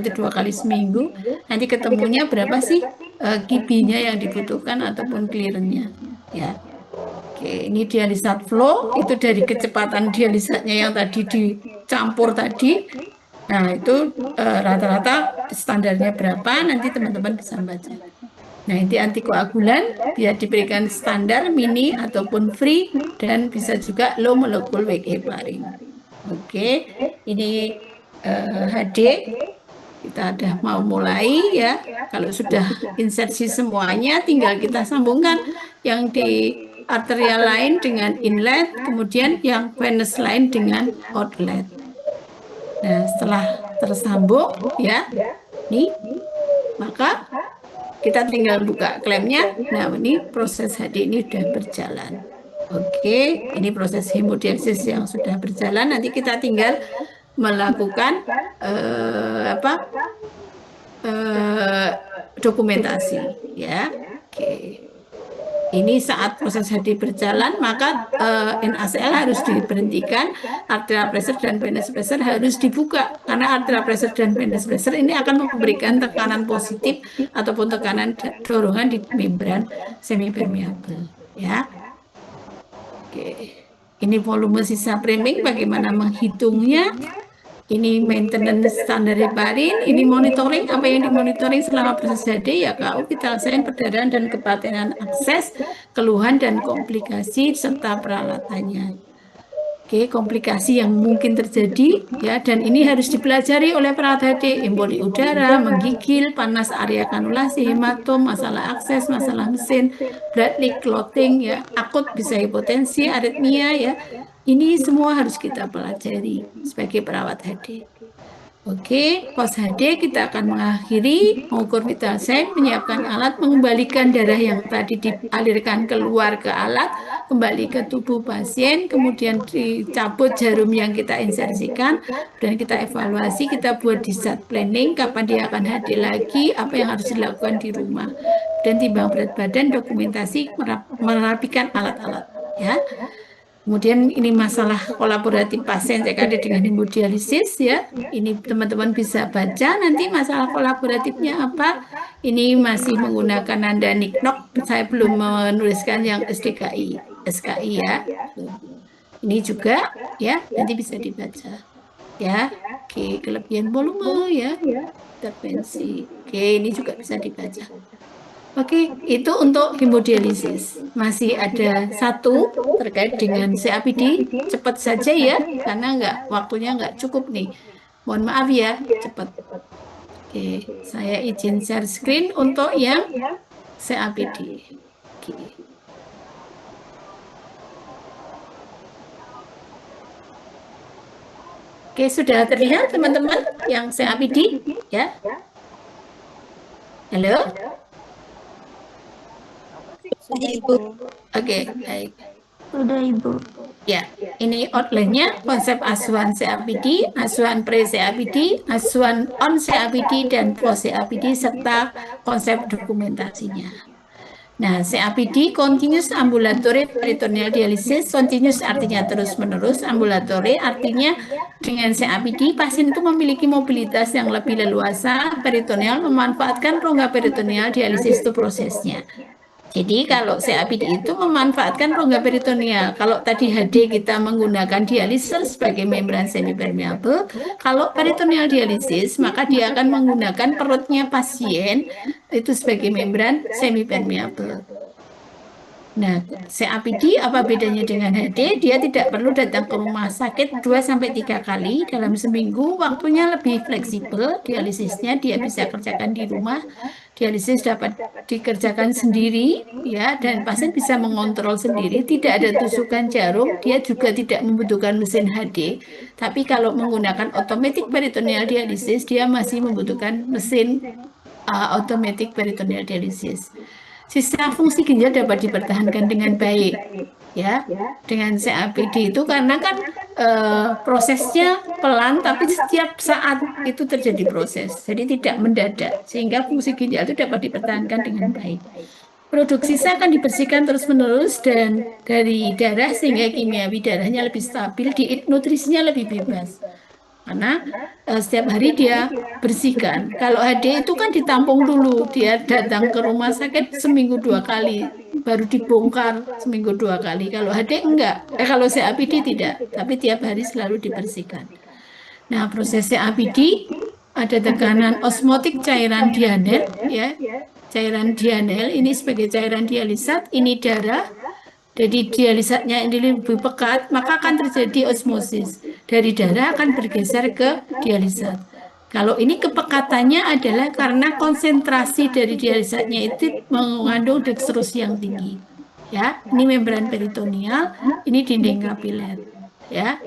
itu 2 kali seminggu. Nanti ketemunya berapa sih KIPI-nya yang dibutuhkan ataupun clearance-nya. Ya. Oke, ini dialisat flow, itu dari kecepatan dialisatnya yang tadi dicampur tadi. Nah, itu rata-rata standarnya berapa, nanti teman-teman bisa baca. Nah, ini antikoagulan biar diberikan standar mini ataupun free dan bisa juga low molecule weight heparin. Oke, ini HD. Kita udah mau mulai ya. Kalau sudah insersi semuanya, tinggal kita sambungkan yang di arterial lain dengan inlet, kemudian yang venous lain dengan outlet. Nah, setelah tersambung ya, nih, maka kita tinggal buka klemnya. Nah, ini proses HD ini sudah berjalan. Oke, ini proses hemodialisis yang sudah berjalan. Nanti kita tinggal melakukan dokumentasi ya. Oke. Ini saat proses HD berjalan, maka NaCl harus diberhentikan, arterial pressure dan venous pressure harus dibuka, karena arterial pressure dan venous pressure ini akan memberikan tekanan positif ataupun tekanan dorongan di membran semipermeabel. Ya. Oke, ini volume sisa framing, bagaimana menghitungnya? Ini maintenance standar heparin, ini monitoring, apa yang dimonitoring selama proses HD ya KU, vital sign, perdarahan dan kepatenan akses, keluhan dan komplikasi serta peralatannya. Oke, komplikasi yang mungkin terjadi ya, dan ini harus dipelajari oleh perawat HD, emboli udara, menggigil, panas area kanulasi, hematom, masalah akses, masalah mesin, blood leak, clotting ya, akut bisa hipotensi, aritmia ya. Ini semua harus kita pelajari sebagai perawat HD. Oke, pos HD kita akan mengakhiri mengukur vital sign, menyiapkan alat, mengembalikan darah yang tadi dialirkan keluar ke alat, kembali ke tubuh pasien, kemudian dicabut jarum yang kita insersikan, dan kita evaluasi, kita buat discharge planning, kapan dia akan HD lagi, apa yang harus dilakukan di rumah, dan timbang berat badan, dokumentasi, merapikan alat-alat, ya. Kemudian ini masalah kolaboratif pasien CKD dengan hemodialisis ya. Ini teman-teman bisa baca nanti masalah kolaboratifnya apa. Ini masih menggunakan nanda Nicknock. Saya belum menuliskan yang SDKI, SKI ya. Ini juga ya, nanti bisa dibaca. Ya. Oke, kelebihan volume ya. Intervensi. Oke, ini juga bisa dibaca. Oke, itu untuk hemodialisis. Masih ada satu terkait dengan CAPD. Cepat saja ya, karena waktunya nggak cukup nih. Mohon maaf ya, cepat. Oke, saya izin share screen untuk yang CAPD. Oke. Oke, sudah terlihat teman-teman yang CAPD ya? Halo? Sudah, Ibu. Oke, baik. Sudah, Ibu. Ya, ini outline-nya konsep asuhan CAPD, asuhan pre-CAPD, asuhan on CAPD, dan post-CAPD, serta konsep dokumentasinya. Nah, CAPD, Continuous Ambulatory Peritoneal Dialysis, continuous artinya terus-menerus, ambulatory artinya dengan CAPD, pasien itu memiliki mobilitas yang lebih leluasa, peritoneal memanfaatkan rongga peritoneal dialisis itu prosesnya. Jadi kalau CAPD itu memanfaatkan rongga peritoneal. Kalau tadi HD kita menggunakan dialiser sebagai membran semipermeable, kalau peritoneal dialisis maka dia akan menggunakan perutnya pasien itu sebagai membran semipermeable. Nah, CAPD apa bedanya dengan HD? Dia tidak perlu datang ke rumah sakit 2-3 kali dalam seminggu, waktunya lebih fleksibel, dialisisnya dia bisa kerjakan di rumah, dialisis dapat dikerjakan sendiri, ya, dan pasien bisa mengontrol sendiri, tidak ada tusukan jarum, dia juga tidak membutuhkan mesin HD, tapi kalau menggunakan automatic peritoneal dialysis, dia masih membutuhkan mesin automatic peritoneal dialysis. Sisa fungsi ginjal dapat dipertahankan dengan baik, ya, dengan CAPD itu karena kan prosesnya pelan, tapi setiap saat itu terjadi proses, jadi tidak mendadak, sehingga fungsi ginjal itu dapat dipertahankan dengan baik. Produksi sisa akan dibersihkan terus-menerus dan dari darah sehingga kimiawi darahnya lebih stabil, nutrisinya lebih bebas. Karena setiap hari dia bersihkan. Kalau HD itu kan ditampung dulu, dia datang ke rumah sakit seminggu 2 kali, baru dibongkar seminggu 2 kali. Kalau HD enggak, kalau CAPD tidak, tapi tiap hari selalu dibersihkan. Nah, proses CAPD ada tekanan osmotik cairan dianel, ya, cairan dianel ini sebagai cairan dialisat, ini darah. Jadi dialisatnya ini lebih pekat, maka akan terjadi osmosis. Dari darah akan bergeser ke dialisat. Kalau ini kepekatannya adalah karena konsentrasi dari dialisatnya itu mengandung dextrose yang tinggi. Ya, ini membran peritoneal, ini dinding kapiler. Ya,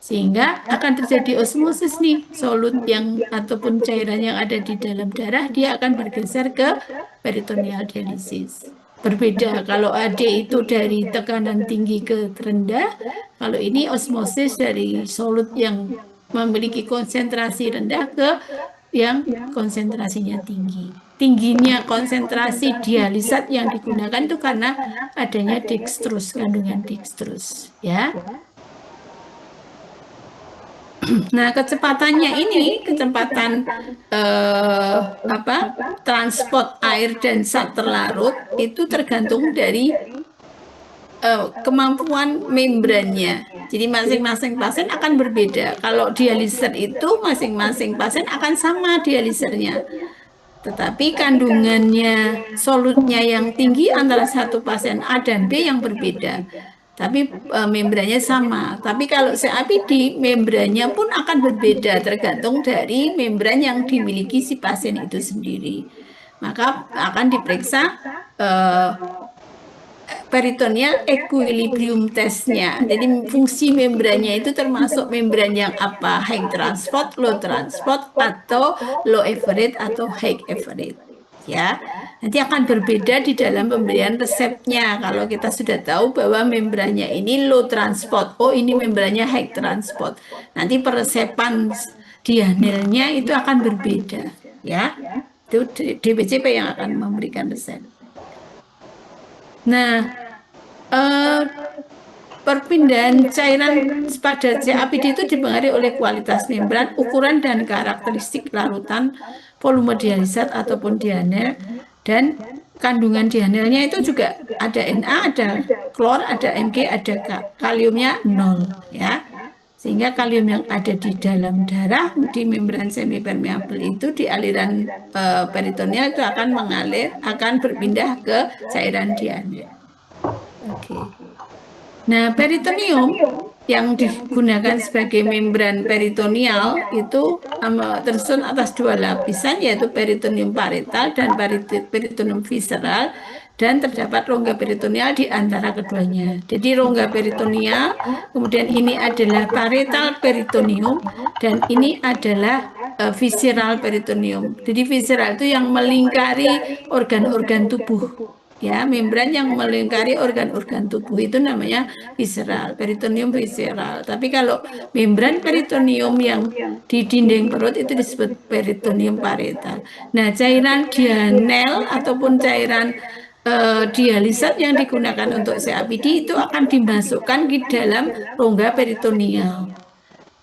sehingga akan terjadi osmosis nih, solut yang ataupun cairan yang ada di dalam darah dia akan bergeser ke peritoneal dialisis. Berbeda kalau AD itu dari tekanan tinggi ke rendah, kalau ini osmosis dari solut yang memiliki konsentrasi rendah ke yang konsentrasinya tinggi. Tingginya konsentrasi dialisat yang digunakan itu karena adanya dextrose, kandungan dextrose, ya. Nah, kecepatannya ini kecepatan transport air dan zat terlarut itu tergantung dari kemampuan membrannya. Jadi masing-masing pasien akan berbeda. Kalau dialiser itu masing-masing pasien akan sama dialisernya. Tetapi kandungannya solutnya yang tinggi antara satu pasien A dan B yang berbeda. Tapi membrannya sama. Tapi kalau CAPD membrannya pun akan berbeda tergantung dari membran yang dimiliki si pasien itu sendiri. Maka akan diperiksa peritoneal equilibrium testnya. Jadi fungsi membrannya itu termasuk membran yang apa? High transport, low transport, atau low average atau high average. Ya, nanti akan berbeda di dalam pemberian resepnya. Kalau kita sudah tahu bahwa membrannya ini low transport, oh ini membrannya high transport. Nanti peresepan dianelnya itu akan berbeda. Ya, itu DPCP yang akan memberikan resep. Nah, perpindahan cairan pada CAPD itu dipengaruhi oleh kualitas membran, ukuran dan karakteristik larutan, volume dialisat ataupun dianel, dan kandungan dianelnya itu juga ada Na, ada klor, ada Mg, ada kaliumnya 0 ya. Sehingga kalium yang ada di dalam darah di membran semipermeabel itu di aliran peritoneal itu akan mengalir, akan berpindah ke cairan dianel. Oke. Nah, peritoneum yang digunakan sebagai membran peritoneal itu tersusun atas dua lapisan, yaitu peritoneum parietal dan peritoneum visceral, dan terdapat rongga peritoneal di antara keduanya. Jadi rongga peritoneal, kemudian ini adalah parietal peritoneum, dan ini adalah visceral peritoneum. Jadi visceral itu yang melingkari organ-organ tubuh. Ya, membran yang melingkari organ-organ tubuh itu namanya visceral, peritoneum visceral. Tapi kalau membran peritoneum yang di dinding perut itu disebut peritoneum parietal. Nah, cairan dianel ataupun cairan dialisat yang digunakan untuk CAPD itu akan dimasukkan ke dalam rongga peritoneal.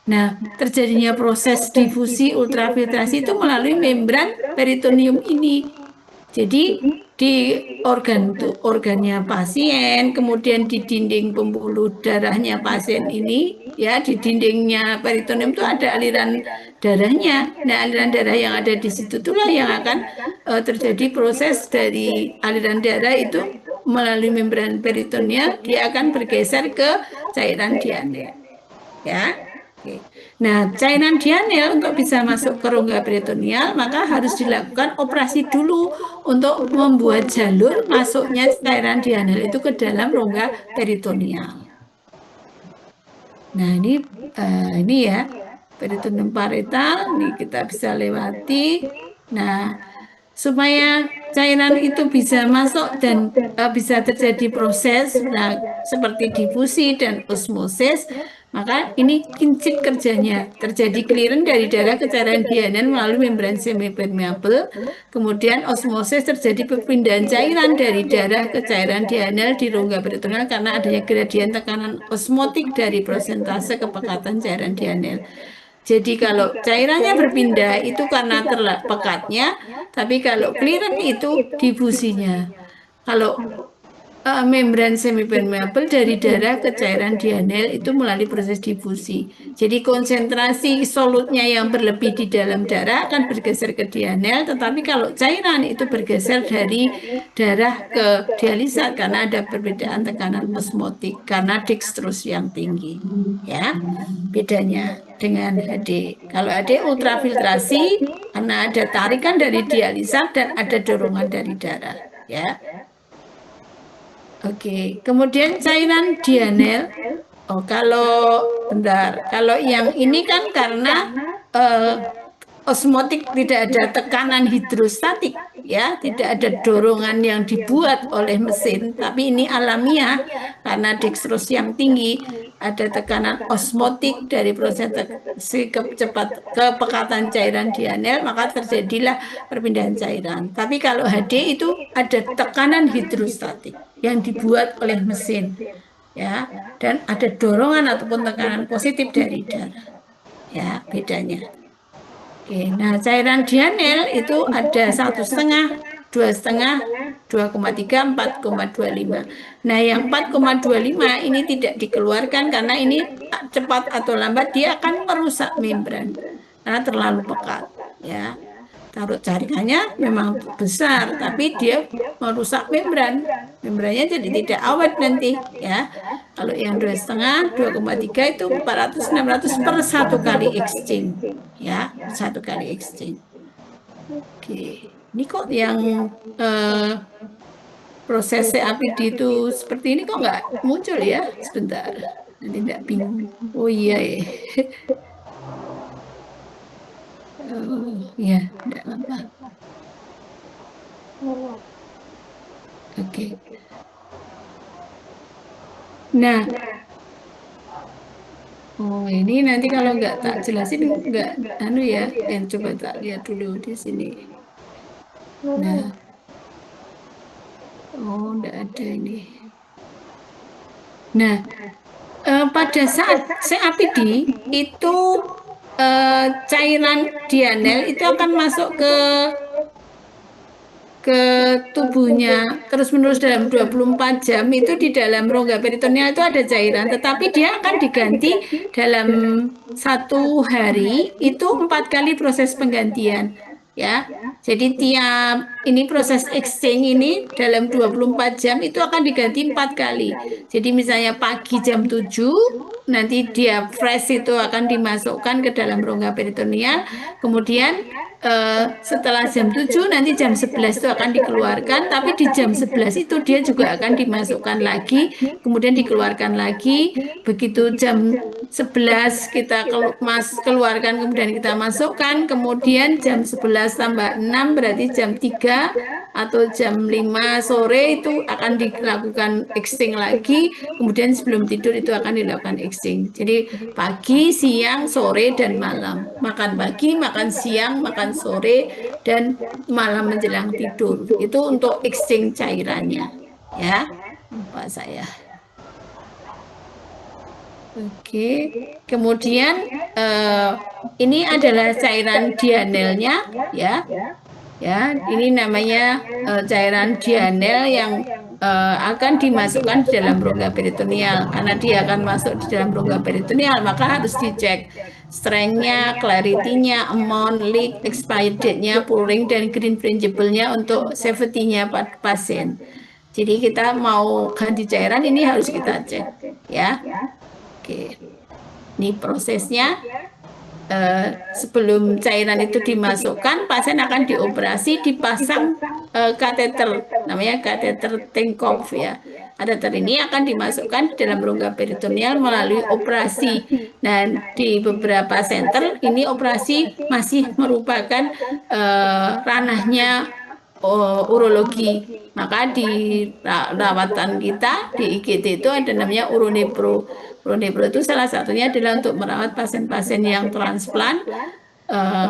Nah, terjadinya proses difusi ultrafiltrasi itu melalui membran peritoneum ini. Jadi di organnya pasien, kemudian di dinding pembuluh darahnya pasien ini, ya di dindingnya peritoneum itu ada aliran darahnya. Nah, aliran darah yang ada di situ itulah yang akan terjadi proses dari aliran darah itu melalui membran peritoneal, dia akan bergeser ke cairan dianel. Ya. Oke. Nah, cairan dianel untuk bisa masuk ke rongga peritoneal maka harus dilakukan operasi dulu untuk membuat jalur masuknya cairan dianel itu ke dalam rongga peritoneal. Nah, ini ya peritoneum parietal, ini kita bisa lewati. Nah, supaya cairan itu bisa masuk dan bisa terjadi proses seperti difusi dan osmosis, maka ini prinsip kerjanya, terjadi clearance dari darah ke cairan dianel melalui membran semipermeabel, kemudian osmosis terjadi perpindahan cairan dari darah ke cairan dianel di rongga peritoneal karena adanya gradien tekanan osmotik dari prosentase kepekatan cairan dianel. Jadi kalau cairannya berpindah itu karena terpekatnya, tapi kalau clearance itu difusinya. Kalau membran semipermeabel dari darah ke cairan dianel itu melalui proses difusi. Jadi konsentrasi solutnya yang berlebih di dalam darah akan bergeser ke dianel, tetapi kalau cairan itu bergeser dari darah ke dialisat karena ada perbedaan tekanan osmotik karena dextrose yang tinggi. Ya, bedanya dengan HD. Kalau HD ultrafiltrasi karena ada tarikan dari dialisat dan ada dorongan dari darah. Ya. Oke, kemudian cairan dianel. Oh, kalau yang ini kan karena osmotik, tidak ada tekanan hidrostatik, ya, tidak ada dorongan yang dibuat oleh mesin, tapi ini alamiah karena dextrose yang tinggi, ada tekanan osmotik dari proses kepekatan cairan dianel, maka terjadilah perpindahan cairan. Tapi kalau HD itu ada tekanan hidrostatik yang dibuat oleh mesin, ya, dan ada dorongan ataupun tekanan positif dari darah, ya, bedanya. Oke, nah cairan dianel itu ada 1,5 2,5, 2,3, 4,25. Nah, yang 4,25 ini tidak dikeluarkan karena ini cepat atau lambat dia akan merusak membran karena terlalu pekat, ya. Taruh jaringannya memang besar, tapi dia merusak membran. Membrannya jadi tidak awet nanti, ya. Kalau yang 2,5, 2,3 itu 400, 600 per satu kali exchange, ya, satu kali exchange. Oke, ini kok yang proses CAPD itu seperti ini kok nggak muncul ya? Sebentar, nanti nggak bingung. Oh iya ya. Oh, ya, tidak apa. Oke. Nah, oh ini nanti kalau nggak tak jelasin nggak anu ya, coba tak lihat dulu di sini. Nah, oh nggak ada ini. Nah, pada saat CAPD itu cairan dianel itu akan masuk ke tubuhnya terus-menerus dalam 24 jam. Itu di dalam rongga peritoneal itu ada cairan, tetapi dia akan diganti dalam 1 hari itu 4 kali proses penggantian, ya. Jadi tiap ini proses exchange ini dalam 24 jam itu akan diganti 4 kali. Jadi misalnya pagi jam 7 nanti dia fresh itu akan dimasukkan ke dalam rongga peritoneal, kemudian setelah jam 7 nanti jam 11 itu akan dikeluarkan, tapi di jam 11 itu dia juga akan dimasukkan lagi, kemudian dikeluarkan lagi. Begitu jam 11 kita keluarkan, kemudian kita masukkan, kemudian jam 11 tambah 6 berarti jam 3 atau jam 5 sore itu akan dilakukan exchange lagi, kemudian sebelum tidur itu akan dilakukan exchange. Jadi pagi, siang, sore, dan malam. Makan pagi, makan siang, makan sore, dan malam menjelang tidur. Itu untuk exchange cairannya, ya. Lupa saya. Oke, kemudian ini adalah cairan dianelnya, ya. Ya, ini namanya cairan dianel yang akan dimasukkan di dalam rongga peritoneal. Karena dia akan masuk di dalam rongga peritoneal, maka harus dicek strength-nya, clarity-nya, amount, leak, expired date-nya, pouring, dan green principle-nya untuk safety-nya pasien. Jadi kita mau ganti cairan ini harus kita cek, ya. Oke, ini prosesnya. Sebelum cairan itu dimasukkan, pasien akan dioperasi, dipasang kateter, namanya kateter Tinkoff, ya. Kateter ini akan dimasukkan dalam rongga peritoneal melalui operasi. Dan di beberapa center ini operasi masih merupakan ranahnya urologi. Maka di rawatan kita di IGD itu ada namanya uronepro. Uronepro itu salah satunya adalah untuk merawat pasien-pasien yang transplant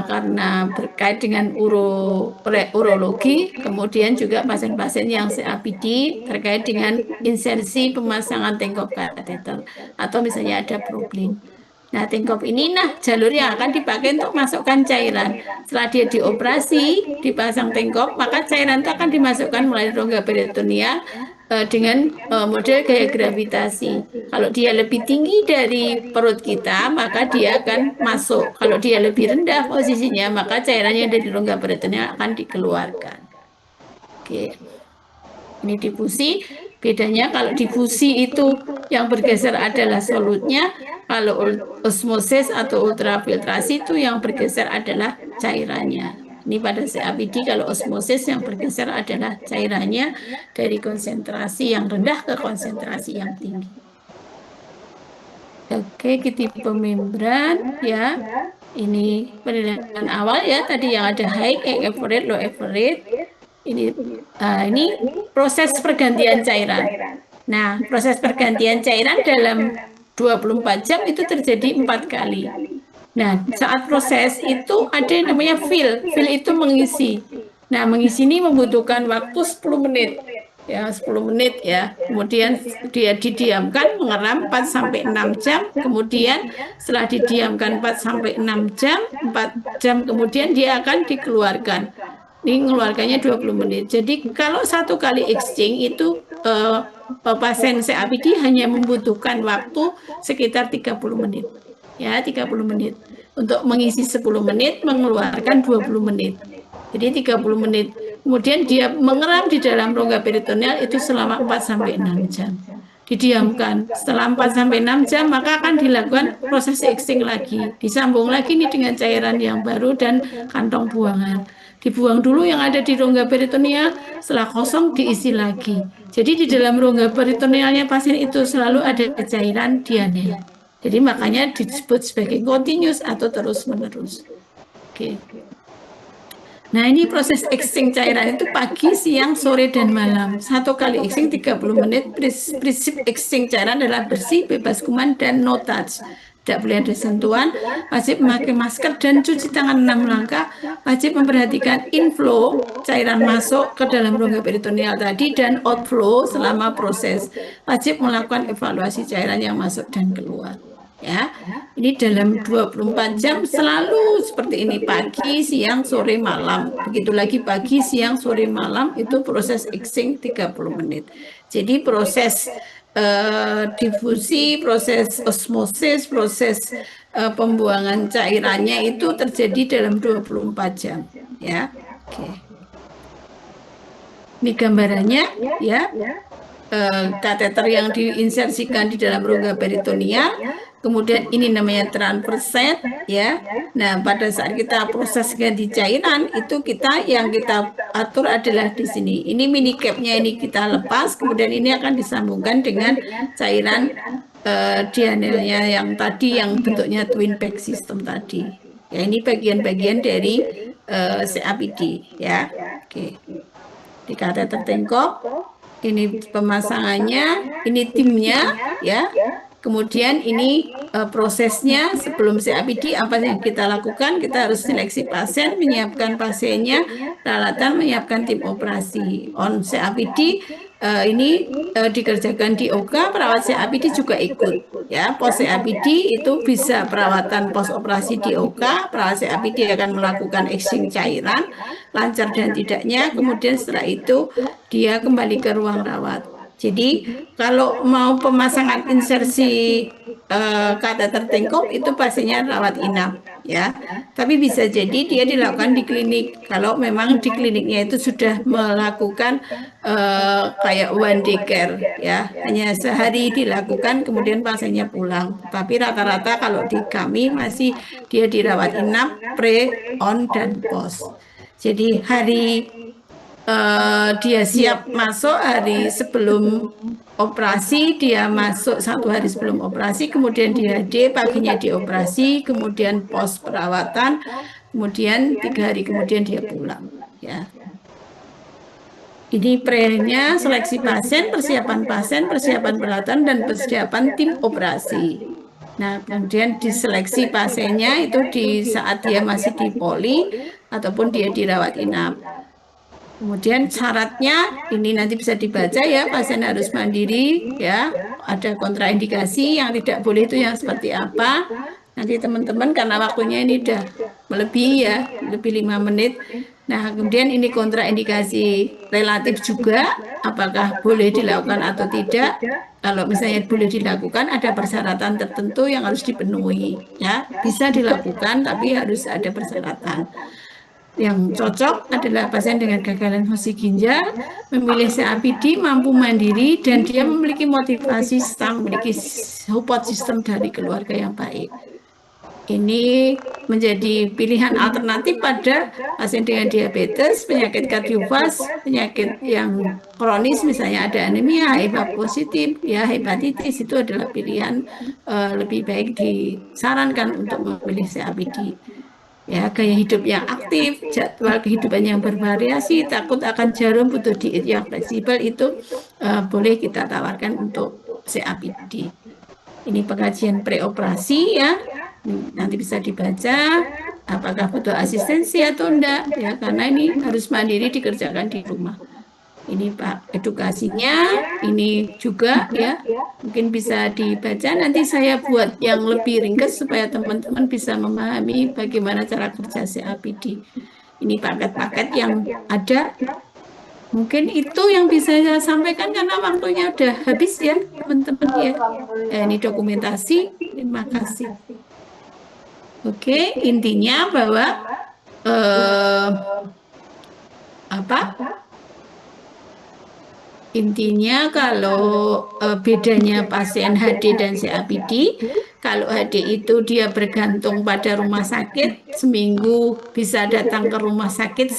karena berkait dengan urologi, kemudian juga pasien-pasien yang CAPD terkait dengan insersi pemasangan Tinkoff kateter atau misalnya ada problem. Nah, Tinkoff ini jalur yang akan dipakai untuk masukkan cairan. Setelah dia dioperasi, dipasang Tinkoff, maka cairan itu akan dimasukkan melalui rongga peritoneal dengan model gaya gravitasi. Kalau dia lebih tinggi dari perut kita, maka dia akan masuk. Kalau dia lebih rendah posisinya, maka cairan yang dari rongga peritoneal akan dikeluarkan. Oke. Ini difusi. Bedanya kalau difusi itu yang bergeser adalah solutnya, kalau osmosis atau ultrafiltrasi itu yang bergeser adalah cairannya. Ini pada CAPD kalau osmosis yang bergeser adalah cairannya dari konsentrasi yang rendah ke konsentrasi yang tinggi. Oke, tipe membran, ya. Ini penilaian awal, ya, tadi yang ada high, average, low average. Ini proses pergantian cairan. Nah, proses pergantian cairan dalam 24 jam itu terjadi 4 kali. Nah, saat proses itu ada yang namanya fill. Fill itu mengisi. Nah, mengisi ini membutuhkan waktu 10 menit. Ya, 10 menit, ya. Kemudian dia didiamkan mengeram 4 sampai 6 jam. Kemudian setelah didiamkan 4 sampai 6 jam, 4 jam kemudian dia akan dikeluarkan. Ini mengeluarkannya 20 menit. Jadi kalau 1 kali exchange itu pasien COPD hanya membutuhkan waktu sekitar 30 menit. Ya, 30 menit. Untuk mengisi 10 menit, mengeluarkan 20 menit. Jadi 30 menit. Kemudian dia mengeram di dalam rongga peritoneal itu selama 4-6 jam. Didiamkan. Setelah 4-6 jam, maka akan dilakukan proses exchange lagi. Disambung lagi nih dengan cairan yang baru dan kantong buangan. Dibuang dulu yang ada di rongga peritoneal, setelah kosong diisi lagi. Jadi di dalam rongga peritonealnya pasien itu selalu ada cairan dianel. Jadi makanya disebut sebagai continuous atau terus-menerus. Oke. Nah, ini proses exchange cairan itu pagi, siang, sore, dan malam. 1 kali exchange 30 menit. Prinsip exchange cairan adalah bersih, bebas kuman, dan no touch. Tidak boleh ada sentuhan, wajib memakai masker dan cuci tangan 6 langkah, wajib memperhatikan inflow cairan masuk ke dalam rongga peritoneal tadi dan outflow selama proses. Wajib melakukan evaluasi cairan yang masuk dan keluar. Ya, ini dalam 24 jam selalu seperti ini, pagi, siang, sore, malam. Begitu lagi pagi, siang, sore, malam itu proses exchange 30 menit. Jadi proses difusi, proses osmosis, proses pembuangan cairannya itu terjadi dalam 24 jam. Ya, oke. Ini gambarannya, ya. Kateter yang diinsersikan di dalam rongga peritoneal. Kemudian ini namanya transverset, ya. Nah, pada saat kita proses ganti cairan itu yang kita atur adalah di sini. Ini mini capnya ini kita lepas, kemudian ini akan disambungkan dengan cairan dianelnya yang tadi yang bentuknya twin pack system tadi. Ya, ini bagian-bagian dari COPD, ya. Oke. Di kateter tengkok. Ini pemasangannya, ini timnya, ya. Kemudian ini prosesnya sebelum COPD apa yang kita lakukan? Kita harus seleksi pasien, menyiapkan pasiennya, peralatan, menyiapkan tim operasi. On COPD ini dikerjakan di OK, perawat COPD juga ikut. Ya, post COPD itu bisa perawatan post operasi di OK, perawat COPD akan melakukan exchange cairan, lancar dan tidaknya. Kemudian setelah itu dia kembali ke ruang rawat. Jadi kalau mau pemasangan insersi kateter tengkok itu pastinya rawat inap, ya. Tapi bisa jadi dia dilakukan di klinik. Kalau memang di kliniknya itu sudah melakukan kayak one day care, ya, hanya sehari dilakukan kemudian pasiennya pulang. Tapi rata-rata kalau di kami masih dia dirawat inap, pre, on, dan post. Jadi hari dia siap masuk hari sebelum operasi, dia masuk 1 hari sebelum operasi, kemudian dia paginya dioperasi, kemudian pos perawatan, kemudian 3 hari kemudian dia pulang. Ya. Ini pre-nya seleksi pasien, persiapan peralatan, dan persiapan tim operasi. Nah, kemudian diseleksi pasiennya itu di saat dia masih di poli ataupun dia dirawat inap. Kemudian syaratnya ini nanti bisa dibaca, ya, pasien harus mandiri, ya, ada kontraindikasi, yang tidak boleh itu yang seperti apa. Nanti teman-teman karena waktunya ini udah melebihi, ya, lebih 5 menit. Nah, kemudian ini kontraindikasi relatif juga, apakah boleh dilakukan atau tidak. Kalau misalnya boleh dilakukan, ada persyaratan tertentu yang harus dipenuhi, ya, bisa dilakukan tapi harus ada persyaratan. Yang cocok adalah pasien dengan gagalan fungsi ginjal, memilih COPD, mampu mandiri, dan dia memiliki motivasi memiliki support system dari keluarga yang baik. Ini menjadi pilihan alternatif pada pasien dengan diabetes, penyakit kardiovas, penyakit yang kronis, misalnya ada anemia, HIV positif, ya, hepatitis, itu adalah pilihan lebih baik disarankan untuk memilih COPD. Ya, gaya hidup yang aktif, jadwal kehidupan yang bervariasi, takut akan jarum, butuh diet yang fleksibel, itu boleh kita tawarkan untuk COPD. Ini pengajian preoperasi, ya, nanti bisa dibaca apakah butuh asistensi atau enggak, ya, karena ini harus mandiri dikerjakan di rumah. Ini Pak edukasinya, ini juga, ya, mungkin bisa dibaca. Nanti saya buat yang lebih ringkas supaya teman-teman bisa memahami bagaimana cara kerja COPD. Ini paket-paket yang ada. Mungkin itu yang bisa saya sampaikan karena waktunya udah habis ya, teman-teman ya. Ini dokumentasi. Terima kasih. Oke, intinya bahwa apa? Intinya kalau bedanya pasien HD dan CAPD, kalau HD itu dia bergantung pada rumah sakit, seminggu bisa datang ke rumah sakit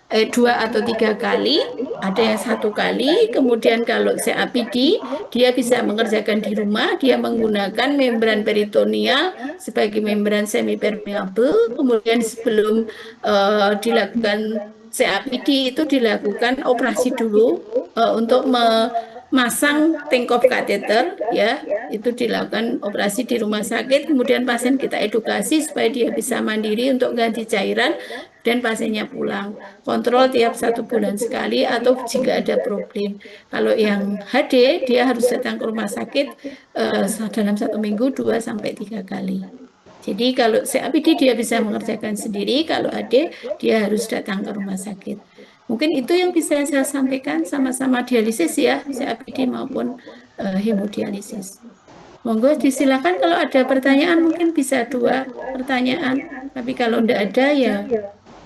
2 atau 3 kali, ada yang 1 kali. Kemudian kalau CAPD, dia bisa mengerjakan di rumah, dia menggunakan membran peritoneal sebagai membran semipermeable. Kemudian sebelum dilakukan CAPD itu dilakukan operasi dulu untuk memasang Tinkoff kateter, ya, itu dilakukan operasi di rumah sakit. Kemudian pasien kita edukasi supaya dia bisa mandiri untuk ganti cairan dan pasiennya pulang. Kontrol tiap 1 bulan sekali atau jika ada problem. Kalau yang HD dia harus datang ke rumah sakit dalam 1 minggu 2 sampai 3 kali. Jadi kalau CAPD dia bisa mengerjakan sendiri, kalau AD dia harus datang ke rumah sakit. Mungkin itu yang bisa saya sampaikan, sama-sama dialisis ya, CAPD maupun hemodialisis. Monggo disilakan kalau ada pertanyaan, mungkin bisa 2 pertanyaan. Tapi kalau tidak ada ya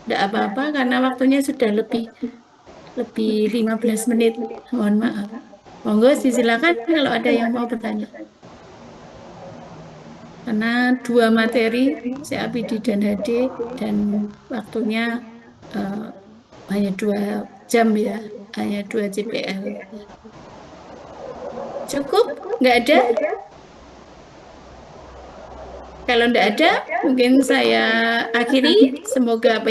tidak apa-apa karena waktunya sudah lebih 15 menit. Mohon maaf. Monggo disilakan kalau ada yang mau bertanya. Karena 2 materi CAPD dan HD dan waktunya hanya 2 jam ya, hanya 2 JPL. Cukup? Nggak ada? Kalau nggak ada, mungkin saya akhiri. Semoga